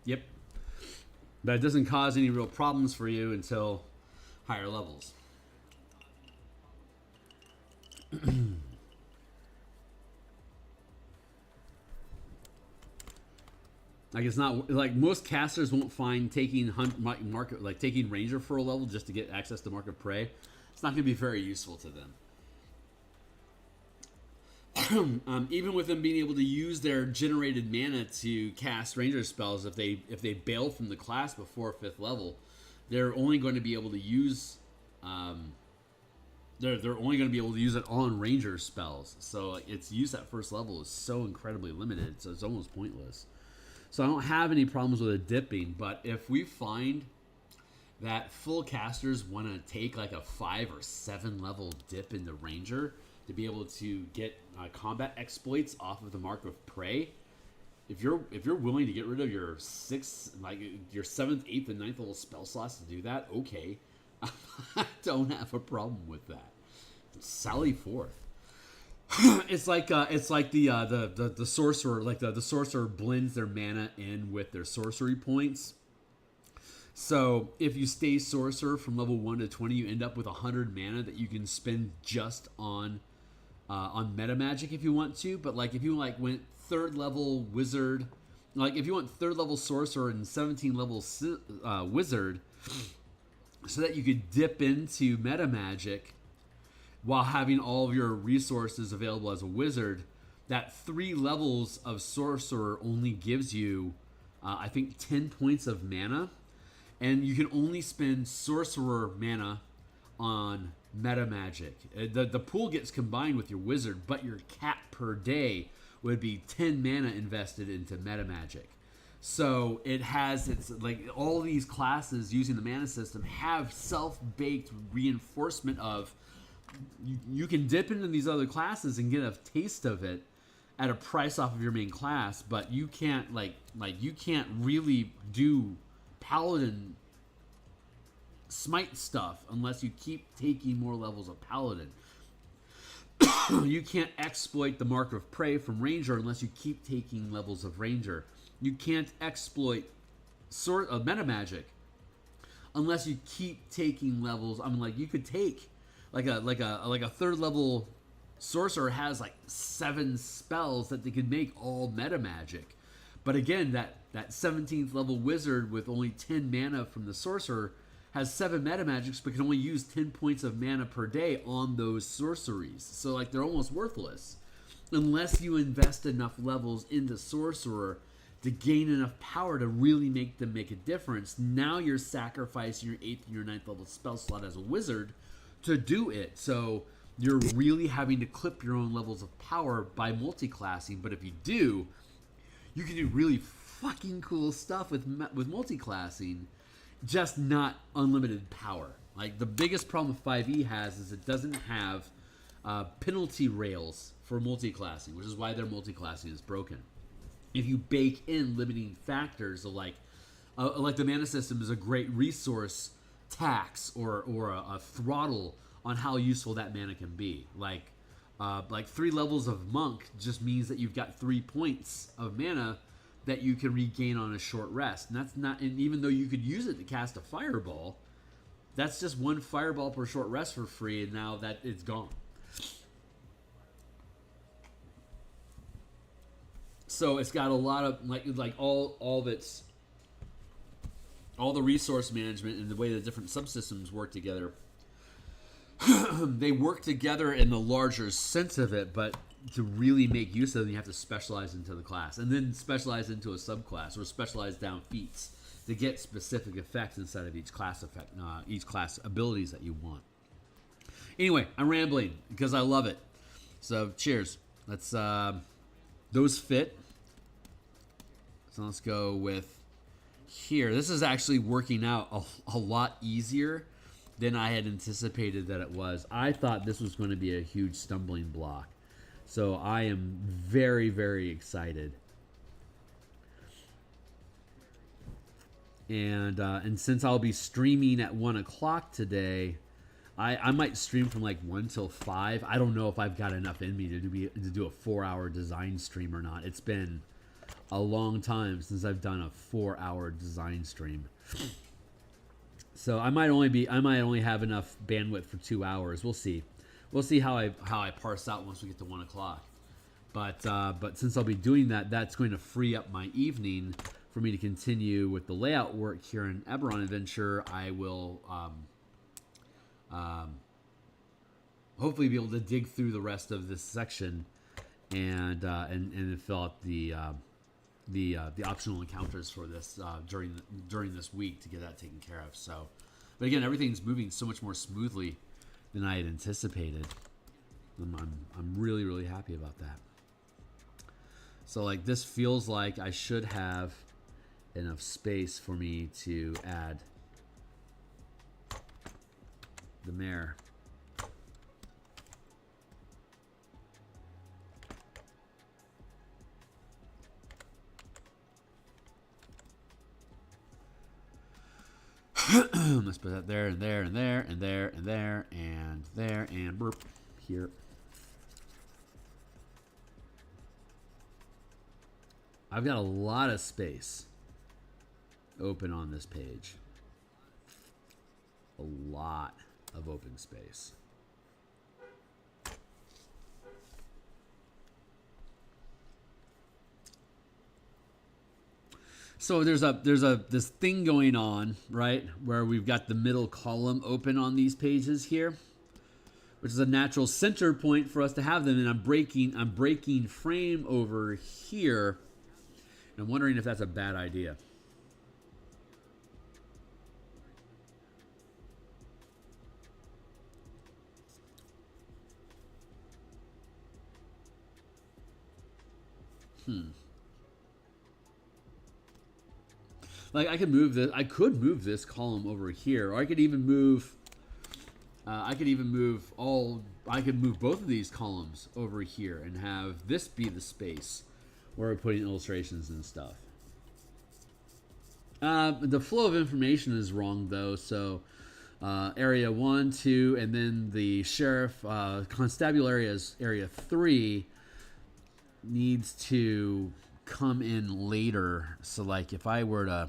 Yep. But it doesn't cause any real problems for you until higher levels. Like it's not like most casters won't find taking taking Ranger for a level just to get access to Mark of Prey. It's not going to be very useful to them. Even with them being able to use their generated mana to cast Ranger spells, if they bail from the class before 5th level, they're only going to be able to use they're only going to be able to use it on Ranger spells. So its use at 1st level is so incredibly limited, so it's almost pointless. So I don't have any problems with it dipping, but if we find that full casters want to take like a 5 or 7 level dip in the Ranger to be able to get combat exploits off of the Mark of Prey, if you're willing to get rid of your 6th, like your 7th, 8th, and 9th level spell slots to do that, okay. I don't have a problem with that. Sally forth. It's like the sorcerer, like the sorcerer blends their mana in with their sorcery points. So if you stay sorcerer from level 1 to 20, you end up with 100 mana that you can spend just on meta magic if you want to. But like if you like went 3rd level wizard, like if you want 3rd level sorcerer and 17 level wizard, so that you could dip into meta magic while having all of your resources available as a wizard, that 3 levels of sorcerer only gives you, I think, 10 points of mana. And you can only spend sorcerer mana on meta magic. The pool gets combined with your wizard, but your cap per day would be 10 mana invested into meta magic. So it's like all these classes using the mana system have self-baked reinforcement of you can dip into these other classes and get a taste of it at a price off of your main class, but you can't like you can't really do paladin smite stuff unless you keep taking more levels of paladin. You can't exploit the mark of prey from ranger unless you keep taking levels of ranger. You can't exploit meta magic unless you keep taking levels. I mean, like you could take like a 3rd level sorcerer has like 7 spells that they could make all meta magic. But again, that 17th level wizard with only 10 mana from the sorcerer has 7 meta magics, but can only use 10 points of mana per day on those sorceries. So like they're almost worthless unless you invest enough levels into sorcerer to gain enough power to really make them make a difference. Now you're sacrificing your 8th and your 9th level spell slot as a wizard to do it. So you're really having to clip your own levels of power by multi-classing. But if you do, you can do really fucking cool stuff with multi-classing, just not unlimited power. Like the biggest problem 5e has is it doesn't have penalty rails for multi-classing, which is why their multi-classing is broken. If you bake in limiting factors of like the mana system is a great resource tax or a throttle on how useful that mana can be. Like 3 levels of monk just means that you've got 3 points of mana that you can regain on a short rest. And that's not, and even though you could use it to cast a fireball, that's just 1 fireball per short rest for free, and now that it's gone. So it's got a lot of like all of its all the resource management and the way the different subsystems work together. They work together in the larger sense of it, but to really make use of them, you have to specialize into the class, and then specialize into a subclass or specialize down feats to get specific effects inside of each class each class abilities that you want. Anyway, I'm rambling because I love it. So cheers. Let's those fit. So let's go with here. This is actually working out a lot easier than I had anticipated that it was. I thought this was going to be a huge stumbling block. So I am very, very excited. And since I'll be streaming at 1 o'clock today, I might stream from like 1 till 5. I don't know if I've got enough in me to do a 4-hour design stream or not. It's been a long time since I've done a 4-hour design stream. So I might only have enough bandwidth for 2 hours. We'll see. We'll see how I parse out once we get to 1 o'clock. But since I'll be doing that, that's going to free up my evening for me to continue with the layout work here in Eberron Adventure. I will hopefully be able to dig through the rest of this section and fill out the optional encounters for this during this week to get that taken care of. So, but again, everything's moving so much more smoothly than I had anticipated. I'm really, really happy about that. So like this feels like I should have enough space for me to add the mare. Let's put that there and there and there and there and there and there and burp here. I've got a lot of space open on this page. A lot of open space. So there's this thing going on, right, where we've got the middle column open on these pages here, which is a natural center point for us to have them. And I'm breaking frame over here. And I'm wondering if that's a bad idea. Like I could move this. I could move this column over here, or I could even move. I could move both of these columns over here and have this be the space where we're putting illustrations and stuff. The flow of information is wrong though. So area 1, 2, and then the sheriff constabulary is area 3 needs to come in later. So like if I were to,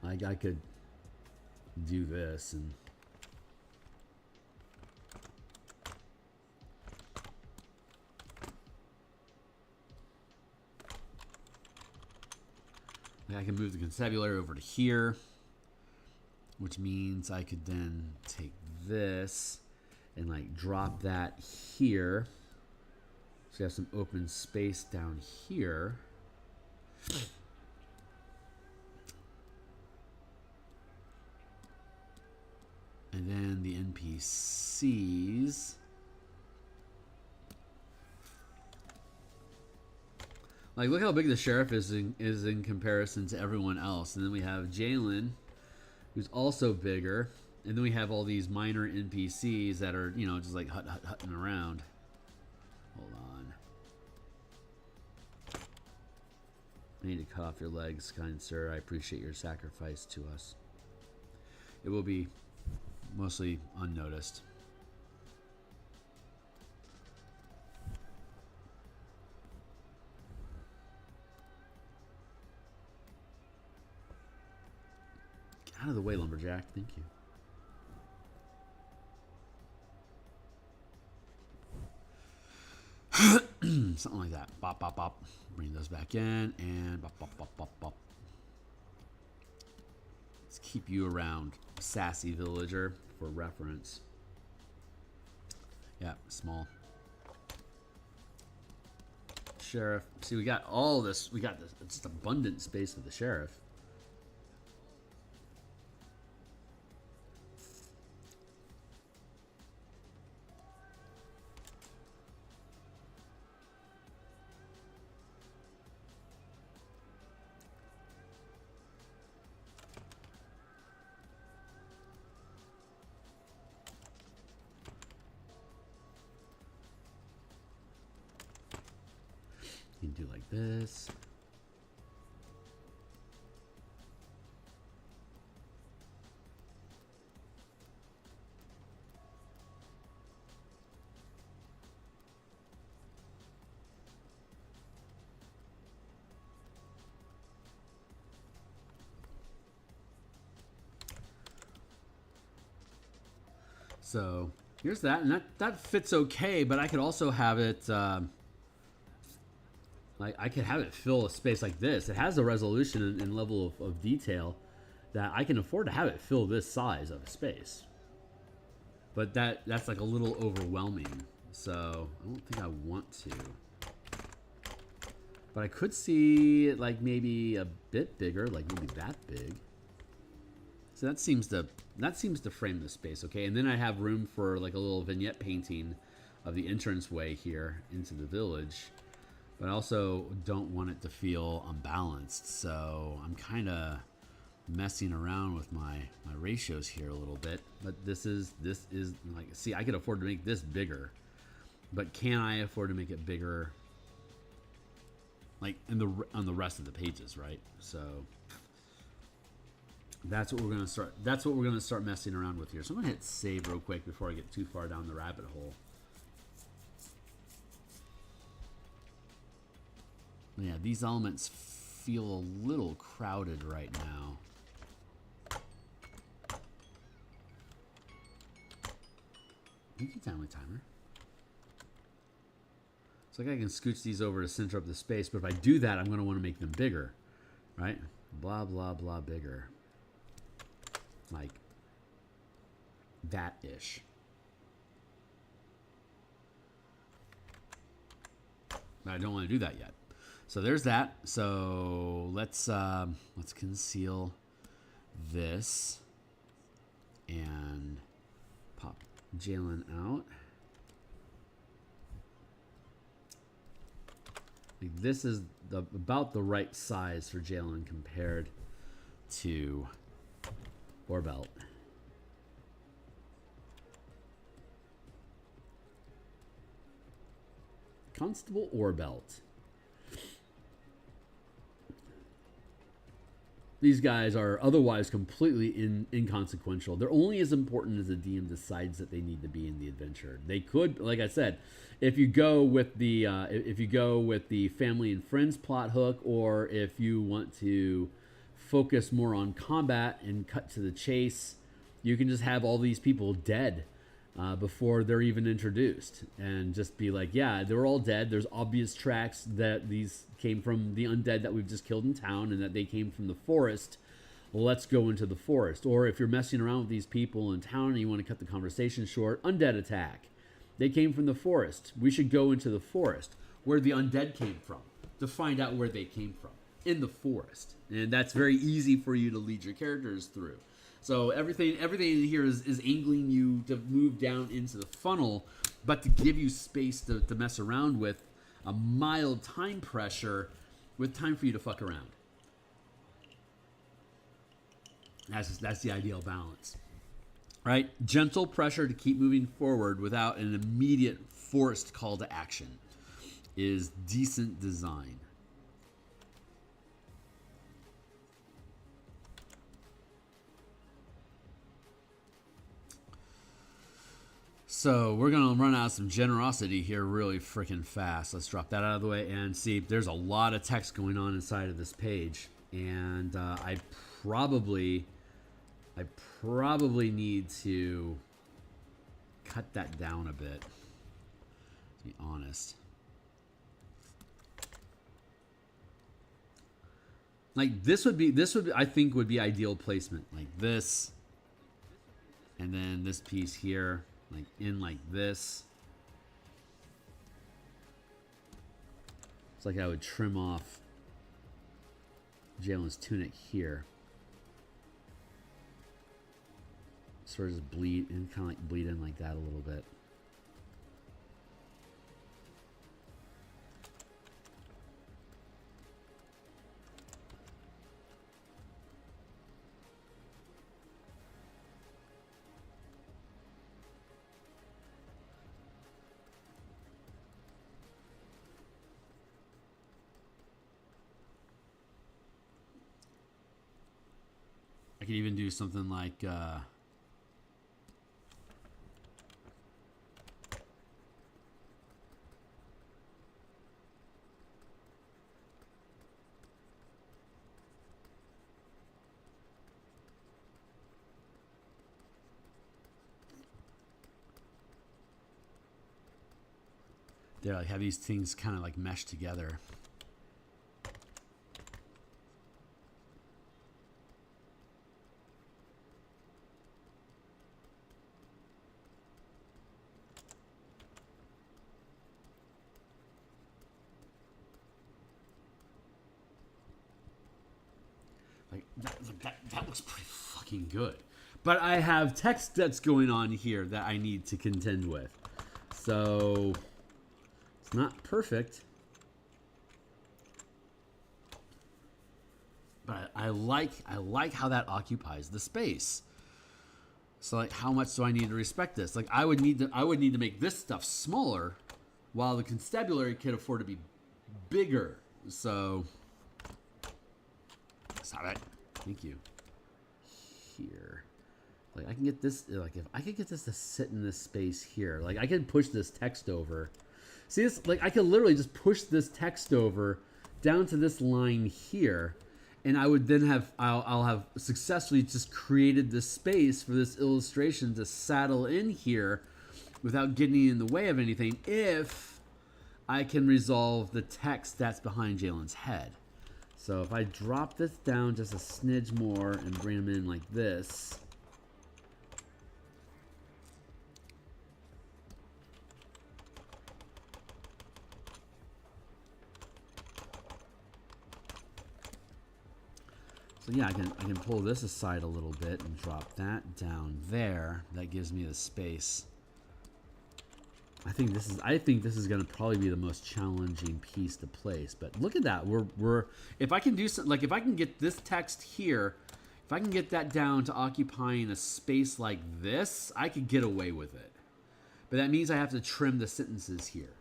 like I could do this and I can move the constabulary over to here, which means I could then take this and like drop that here. So you have some open space down here. And then the NPCs. Like, look how big the sheriff is in comparison to everyone else. And then we have Jalen, who's also bigger. And then we have all these minor NPCs that are, you know, just like hutting around. Hold on. I need to cut off your legs, kind sir. I appreciate your sacrifice to us. It will be mostly unnoticed. Get out of the way, lumberjack. Thank you. Something like that. Bop, bop, bop. Bring those back in and bop, bop, bop, bop, bop. Let's keep you around, sassy villager, for reference. Yeah, small. Sheriff. See, we got all this. We got this just abundant space for the sheriff. You can do like this. So here's that, and that fits okay, but I could also have it like I could have it fill a space like this. It has a resolution and level of detail that I can afford to have it fill this size of a space. But that's like a little overwhelming. So I don't think I want to. But I could see it like maybe a bit bigger, like maybe that big. So that seems to frame the space, okay? And then I have room for like a little vignette painting of the entranceway here into the village. But I also don't want it to feel unbalanced, so I'm kind of messing around with my ratios here a little bit. But this is like, see, I could afford to make this bigger, but can I afford to make it bigger, like on the rest of the pages, right? So that's what we're gonna start. That's what we're gonna start messing around with here. So I'm gonna hit save real quick before I get too far down the rabbit hole. Yeah, these elements feel a little crowded right now. Thank you, Timely Timer. It's like I can scooch these over to center up the space, but if I do that, I'm going to want to make them bigger, right? Blah, blah, blah, bigger. Like that-ish. But I don't want to do that yet. So there's that. So let's conceal this and pop Jalen out. Like this is about the right size for Jalen compared to Orbelt. Constable Orbelt. These guys are otherwise completely inconsequential. They're only as important as the DM decides that they need to be in the adventure. They could, like I said, if you go with the family and friends plot hook, or if you want to focus more on combat and cut to the chase, you can just have all these people dead before they're even introduced, and just be like, yeah, they're all dead. There's obvious tracks that these came from the undead that we've just killed in town, and that they came from the forest. Let's go into the forest. Or if you're messing around with these people in town and you want to cut the conversation short, undead attack. They came from the forest. We should go into the forest where the undead came from to find out where they came from, in the forest. And that's very easy for you to lead your characters through. So everything in here is angling you to move down into the funnel, but to give you space to mess around with, a mild time pressure with time for you to fuck around. That's the ideal balance. Right? Gentle pressure to keep moving forward without an immediate forced call to action is decent design. So we're going to run out of some generosity here really freaking fast. Let's drop that out of the way and see. There's a lot of text going on inside of this page. And I probably need to cut that down a bit, to be honest. Like this would be I think would be ideal placement. Like this, and then this piece here. Like in like this. It's like I would trim off Jalen's tunic here. Sort of just bleed and kind of like bleed in like that a little bit. I could even do something like there, like have these things kind of like mesh together. That looks pretty fucking good. But I have text that's going on here that I need to contend with. So it's not perfect. But I like how that occupies the space. So like how much do I need to respect this? Like I would need to make this stuff smaller while the constabulary can afford to be bigger. So stop it. Thank you. Here. Like I can get this, like if I could get this to sit in this space here, like I can push this text over. See this, like I could literally just push this text over down to this line here, and I would then have, I'll have successfully just created this space for this illustration to saddle in here without getting in the way of anything, if I can resolve the text that's behind Jalen's head. So if I drop this down just a smidge more and bring him in like this, so yeah, I can pull this aside a little bit and drop that down there. That gives me the space. I think this is going to probably be the most challenging piece to place. But look at that. We're if I can do something, like if I can get this text here, if I can get that down to occupying a space like this, I could get away with it. But that means I have to trim the sentences here.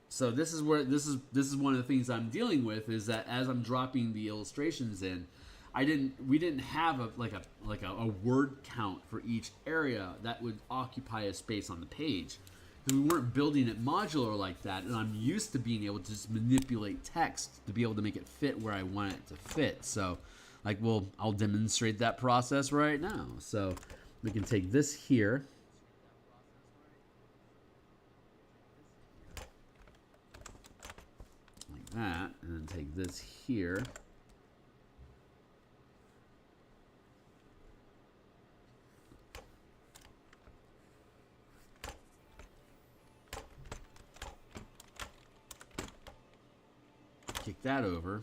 So this is where this is one of the things I'm dealing with, is that as I'm dropping the illustrations in, we didn't have a word count for each area that would occupy a space on the page. We weren't building it modular like that, and I'm used to being able to just manipulate text to be able to make it fit where I want it to fit. So, like, I'll demonstrate that process right now. So we can take this here, like that, and then take this here. Kick that over.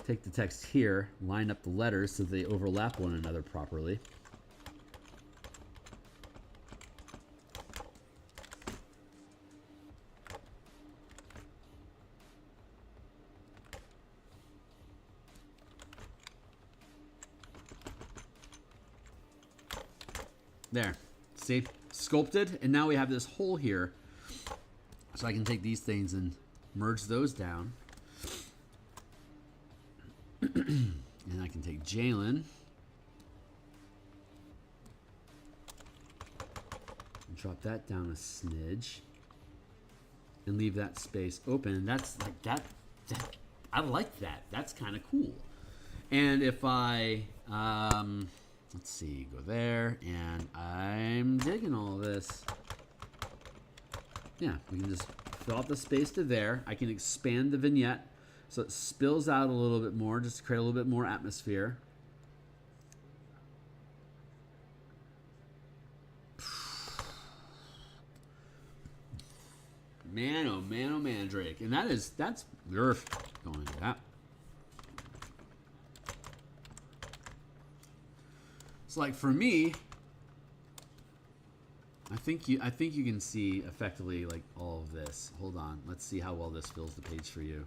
Take the text here, line up the letters so they overlap one another properly. There. See? Sculpted. And now we have this hole here. So I can take these things and merge those down. And I can take Jalen and drop that down a smidge and leave that space open. And that's like that I like that. That's kind of cool. And if I let's see, go there, and I'm digging all this. Yeah, we can just fill out the space to there. I can expand the vignette so it spills out a little bit more, just to create a little bit more atmosphere. Man, oh man, Drake. And that's going into that. So like for me, I think you can see effectively like all of this. Hold on, let's see how well this fills the page for you.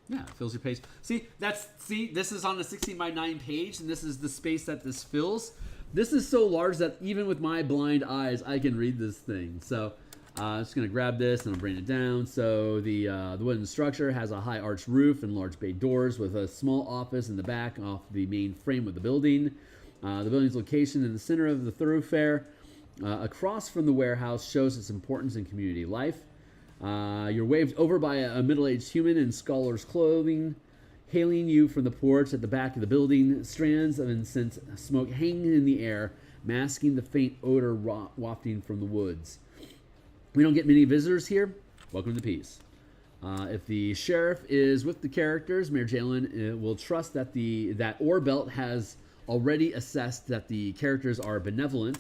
Yeah, it fills your page. See, this is on a 16 by 9 page, and this is the space that this fills. This is so large that even with my blind eyes, I can read this thing. So I'm just gonna grab this and I'll bring it down. So the wooden structure has a high arched roof and large bay doors with a small office in the back off the main frame of the building. The building's location in the center of the thoroughfare across from the warehouse shows its importance in community life. You're waved over by a middle-aged human in scholar's clothing, hailing you from the porch at the back of the building. Strands of incense smoke hanging in the air, masking the faint odor wafting from the woods. We don't get many visitors here. Welcome to peace. If the sheriff is with the characters, Mayor Jalen will trust that that ore belt has already assessed that the characters are benevolent.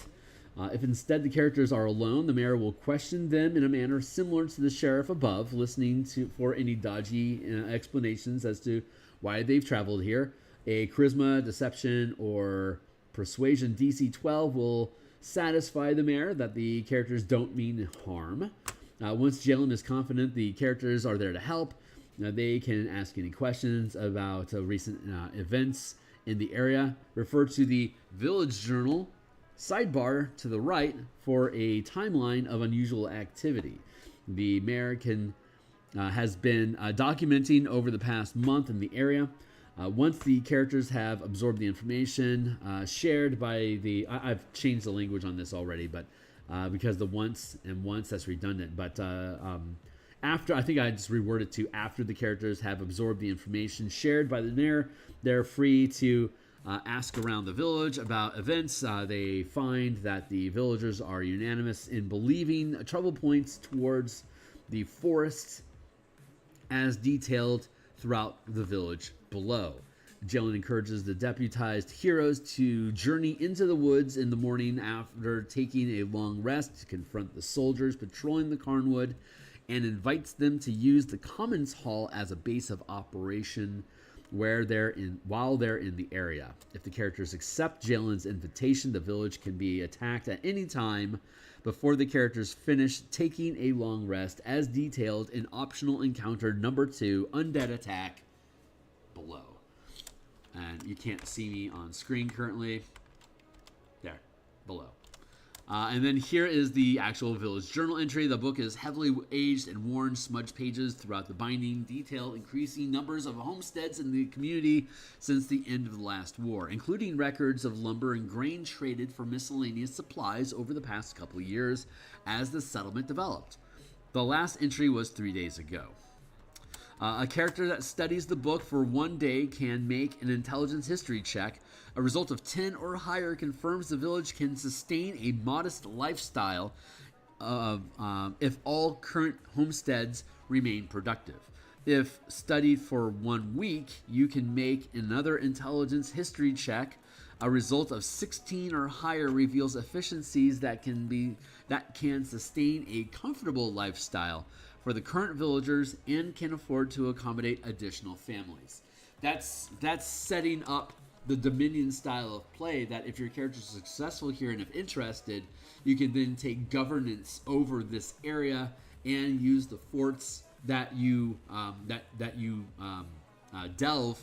If instead the characters are alone, the mayor will question them in a manner similar to the sheriff above, listening for any dodgy explanations as to why they've traveled here. A charisma, deception, or persuasion DC 12 will satisfy the mayor that the characters don't mean harm. Once Jalen is confident the characters are there to help, they can ask any questions about recent events in the area. Refer to the Village Journal sidebar to the right for a timeline of unusual activity. The mayor has been documenting over the past month in the area. Once the characters have absorbed the information shared by I've changed the language on this already, but because the once that's redundant. But after, I think I just reworded to after the characters have absorbed the information shared by the mayor, they're free to ask around the village about events. They find that the villagers are unanimous in believing trouble points towards the forest as detailed throughout the village below. Jalen encourages the deputized heroes to journey into the woods in the morning after taking a long rest to confront the soldiers patrolling the Carnwood, and invites them to use the Commons Hall as a base of operation while they're in the area. If the characters accept Jalen's invitation, the village can be attacked at any time before the characters finish taking a long rest, as detailed in optional encounter number 2, Undead Attack, below. And you can't see me on screen currently. There, below. And then here is the actual village journal entry. The book is heavily aged and worn, smudged pages throughout the binding, detail increasing numbers of homesteads in the community since the end of the last war, including records of lumber and grain traded for miscellaneous supplies over the past couple of years as the settlement developed. The last entry was 3 days ago. A character that studies the book for 1 day can make an intelligence history check. A result of 10 or higher confirms the village can sustain a modest lifestyle if all current homesteads remain productive. If studied for 1 week, you can make another intelligence history check. A result of 16 or higher reveals efficiencies that can sustain a comfortable lifestyle for the current villagers and can afford to accommodate additional families. That's setting up the Dominion style of play, that if your character is successful here and if interested, you can then take governance over this area and use the forts that you delve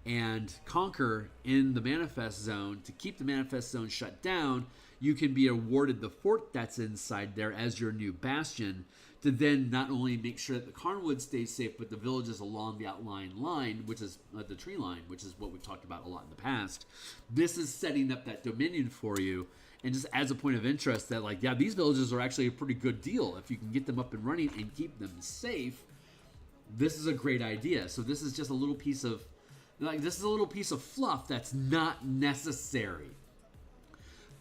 and conquer in the Manifest Zone. To keep the Manifest Zone shut down, you can be awarded the fort that's inside there as your new bastion, to then not only make sure that the Carnwood stays safe, but the villages along the outlying line, which is the tree line, which is what we've talked about a lot in the past. This is setting up that Dominion for you, and just as a point of interest that, like, yeah, these villages are actually a pretty good deal. If you can get them up and running and keep them safe, this is a great idea. So this is just a little piece of, fluff that's not necessary.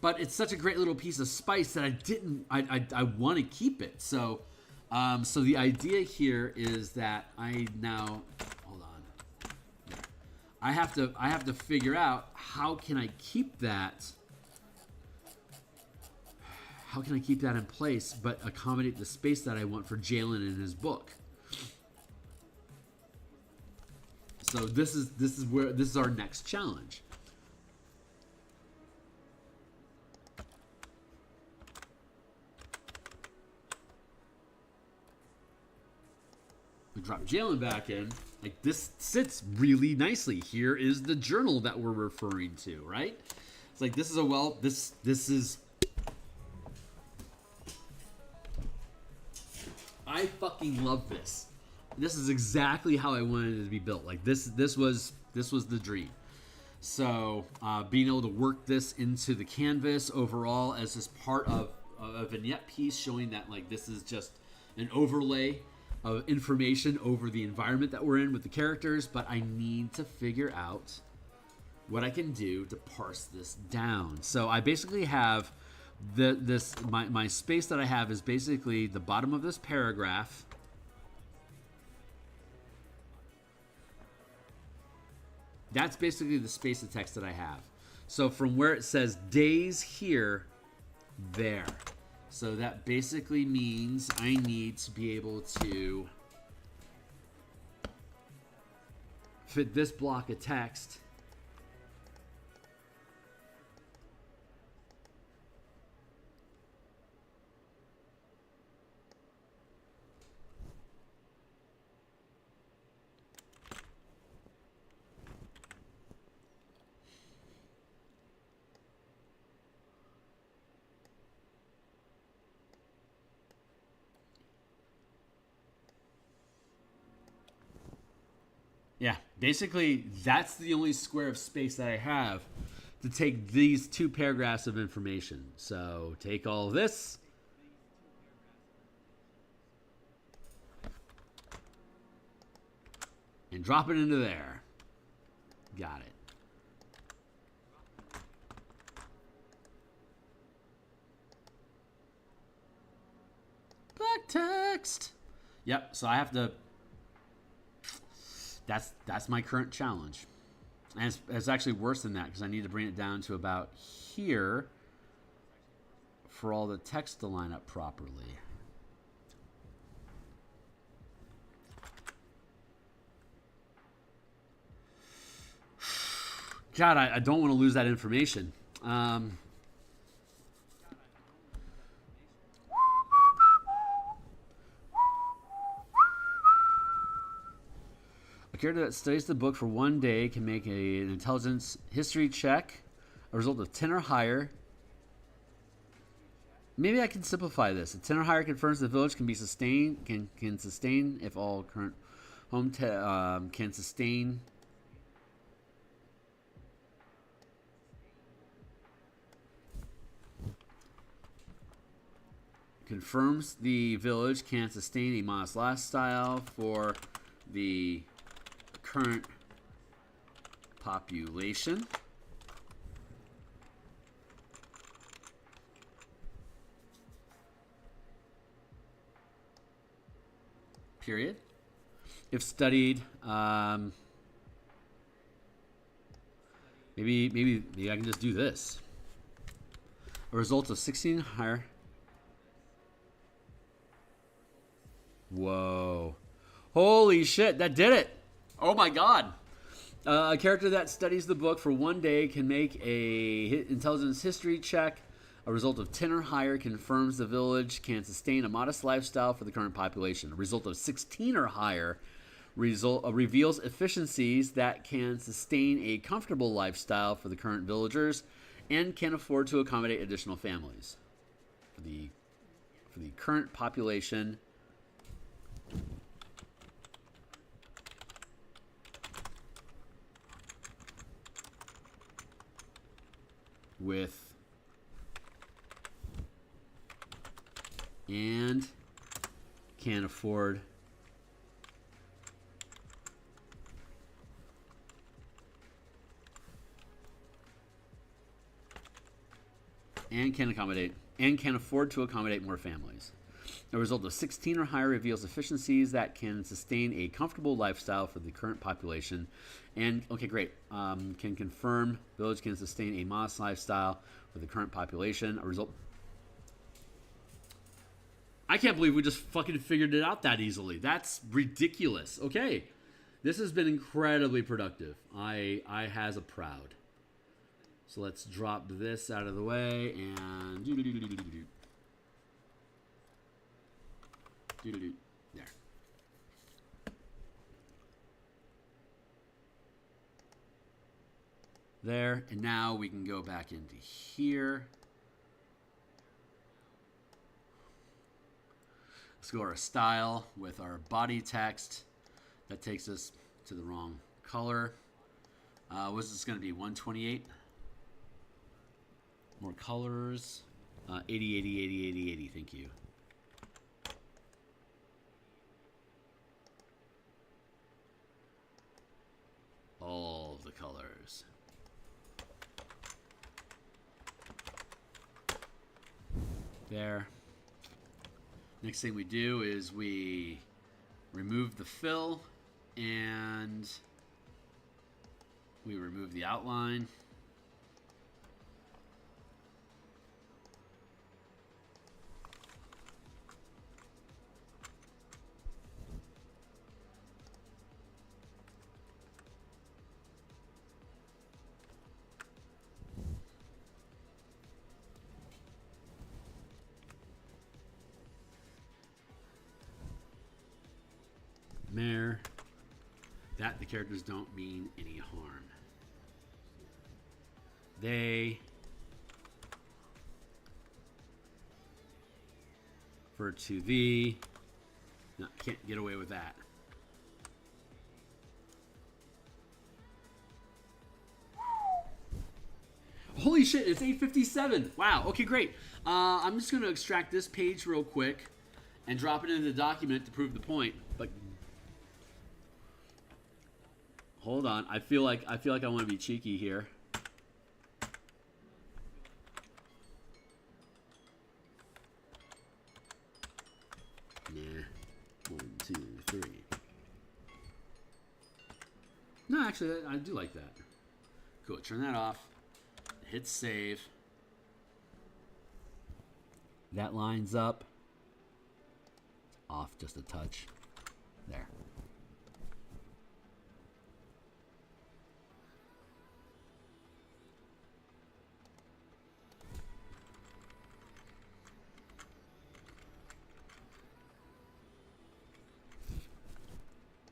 But it's such a great little piece of spice that I want to keep it. So the idea here is that hold on. I have to figure out how can I keep that in place, but accommodate the space that I want for Jalen in his book. So this is our next challenge. We drop Jalen back in. Like, this sits really nicely. Here is the journal that we're referring to, right? It's like, this is this is. I fucking love this. This is exactly how I wanted it to be built. Like, this was the dream. So being able to work this into the canvas overall as just part of a vignette piece, showing that, like, this is just an overlay of information over the environment that we're in with the characters, but I need to figure out what I can do to parse this down. So I basically have my space that I have is basically the bottom of this paragraph. That's basically the space of text that I have. So from where it says days here, there. So that basically means I need to be able to fit this block of text Yeah, basically, that's the only square of space that I have to take these 2 paragraphs of information. So take all of this, Drop it into there. Got it. Black text. Yep, so I have to... That's my current challenge. And it's actually worse than that because I need to bring it down to about here for all the text to line up properly. God, I don't want to lose that information. A character that studies the book for 1 day can make an intelligence history check. A result of 10 or higher. Maybe I can simplify this. A 10 or higher confirms the village can be sustained. Can sustain if all current home can sustain. Confirms the village can sustain a modest lifestyle for the current population. Period. If studied, maybe I can just do this. A result of 16 higher. Whoa. Holy shit, that did it. Oh my god. A character that studies the book for 1 day can make a intelligence history check. A result of 10 or higher confirms the village can sustain a modest lifestyle for the current population. A result of 16 or higher reveals efficiencies that can sustain a comfortable lifestyle for the current villagers and can afford to accommodate additional families. For the current population, with and can afford and can accommodate and can afford to accommodate more families. A result of 16 or higher reveals efficiencies that can sustain a comfortable lifestyle for the current population. And, okay, great. Can confirm village can sustain a modest lifestyle for the current population. A result... I can't believe we just fucking figured it out that easily. That's ridiculous. Okay. This has been incredibly productive. I has a proud. So let's drop this out of the way and... There. There. And now we can go back into here. Let's go our style with our body text. That takes us to the wrong color. What's this going to be? 128? More colors. 80, 80, 80, 80, 80. Thank you. All of the colors. There. Next thing we do is we remove the fill and we remove the outline. There. That the characters don't mean any harm. They refer to the. No, can't get away with that. Holy shit, it's 8:57. Wow, okay, great. I'm just going to extract this page real quick and drop it into the document to prove the point. But Hold on. I feel like I want to be cheeky here. Nah. 1, 2, 3. No, actually, I do like that. Cool. Turn that off. Hit save. That lines up. Off just a touch. There.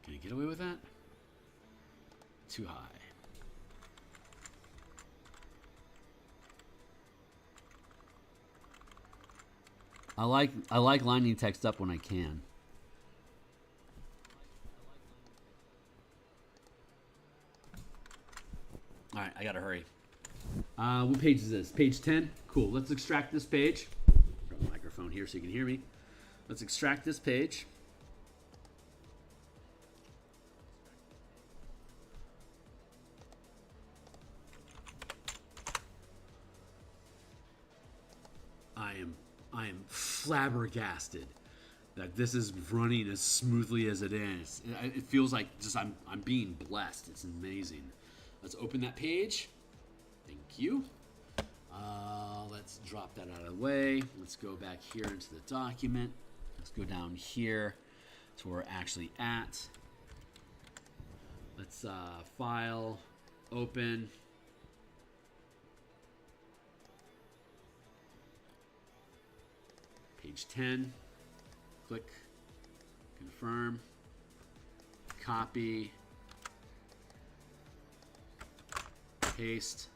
Can I get away with that? Too high. I like lining text up when I can. All right, I gotta hurry. What page is this? Page 10? Cool. Let's extract this page. Grab the microphone here so you can hear me. Let's extract this page. I am flabbergasted that this is running as smoothly as it is. It feels like just I'm being blessed. It's amazing. Let's open that page. Thank you. Let's drop that out of the way. Let's go back here into the document. Let's go down here to where we're actually at. Let's file, open. Page 10, click, confirm, copy, paste,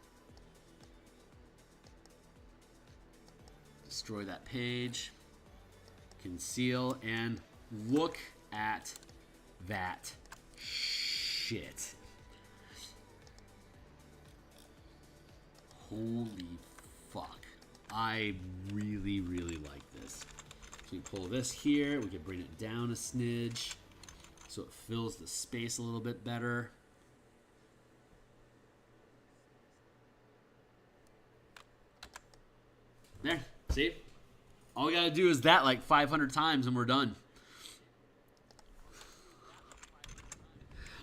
destroy that page, conceal, and look at that shit. Holy fuck. I really, really like this. So you pull this here, we can bring it down a smidge so it fills the space a little bit better. There, see? All we gotta do is that like 500 times and we're done.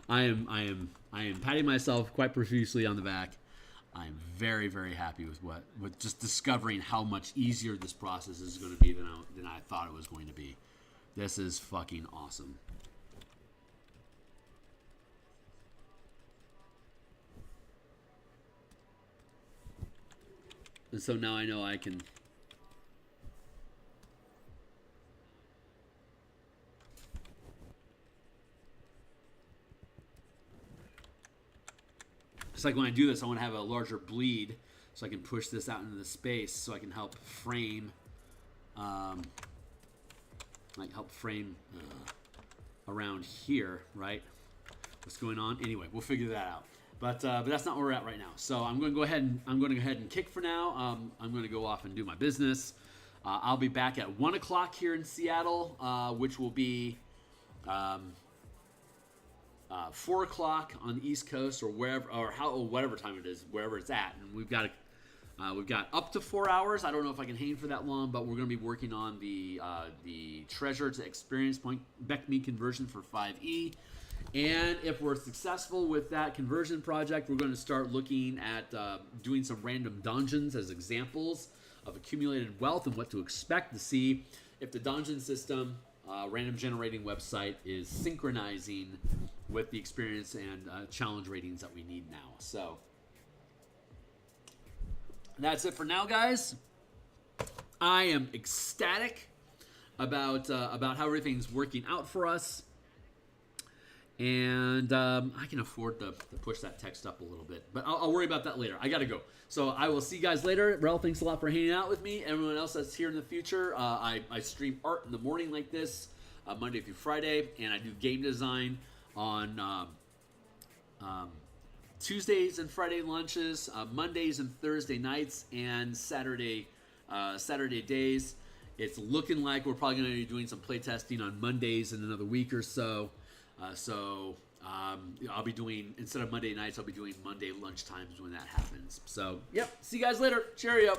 I am patting myself quite profusely on the back. I'm very, very happy with just discovering how much easier this process is going to be than I thought it was going to be. This is fucking awesome. And so now I know I can... Just like when I do this, I want to have a larger bleed so I can push this out into the space so I can help frame, around here, right? What's going on? Anyway, we'll figure that out. But that's not where we're at right now. So I'm going to go ahead and kick for now. I'm going to go off and do my business. I'll be back at 1 o'clock here in Seattle, which will be 4 o'clock on the East Coast, or wherever, or whatever time it is, wherever it's at. And we've got up to 4 hours. I don't know if I can hang for that long, but we're going to be working on the treasure to experience point Beckme conversion for 5e. And if we're successful with that conversion project, we're going to start looking at doing some random dungeons as examples of accumulated wealth and what to expect to see if the dungeon system, random generating website, is synchronizing with the experience and challenge ratings that we need now. So that's it for now, guys. I am ecstatic about how everything's working out for us. And I can afford to push that text up a little bit. But I'll worry about that later. I got to go. So I will see you guys later. Rel, thanks a lot for hanging out with me. Everyone else that's here in the future, I stream art in the morning like this, Monday through Friday. And I do game design on Tuesdays and Friday lunches, Mondays and Thursday nights, and Saturday days. It's looking like we're probably going to be doing some playtesting on Mondays in another week or so. I'll be doing, instead of Monday nights, I'll be doing Monday lunchtimes when that happens. So, yep. See you guys later. Cheerio.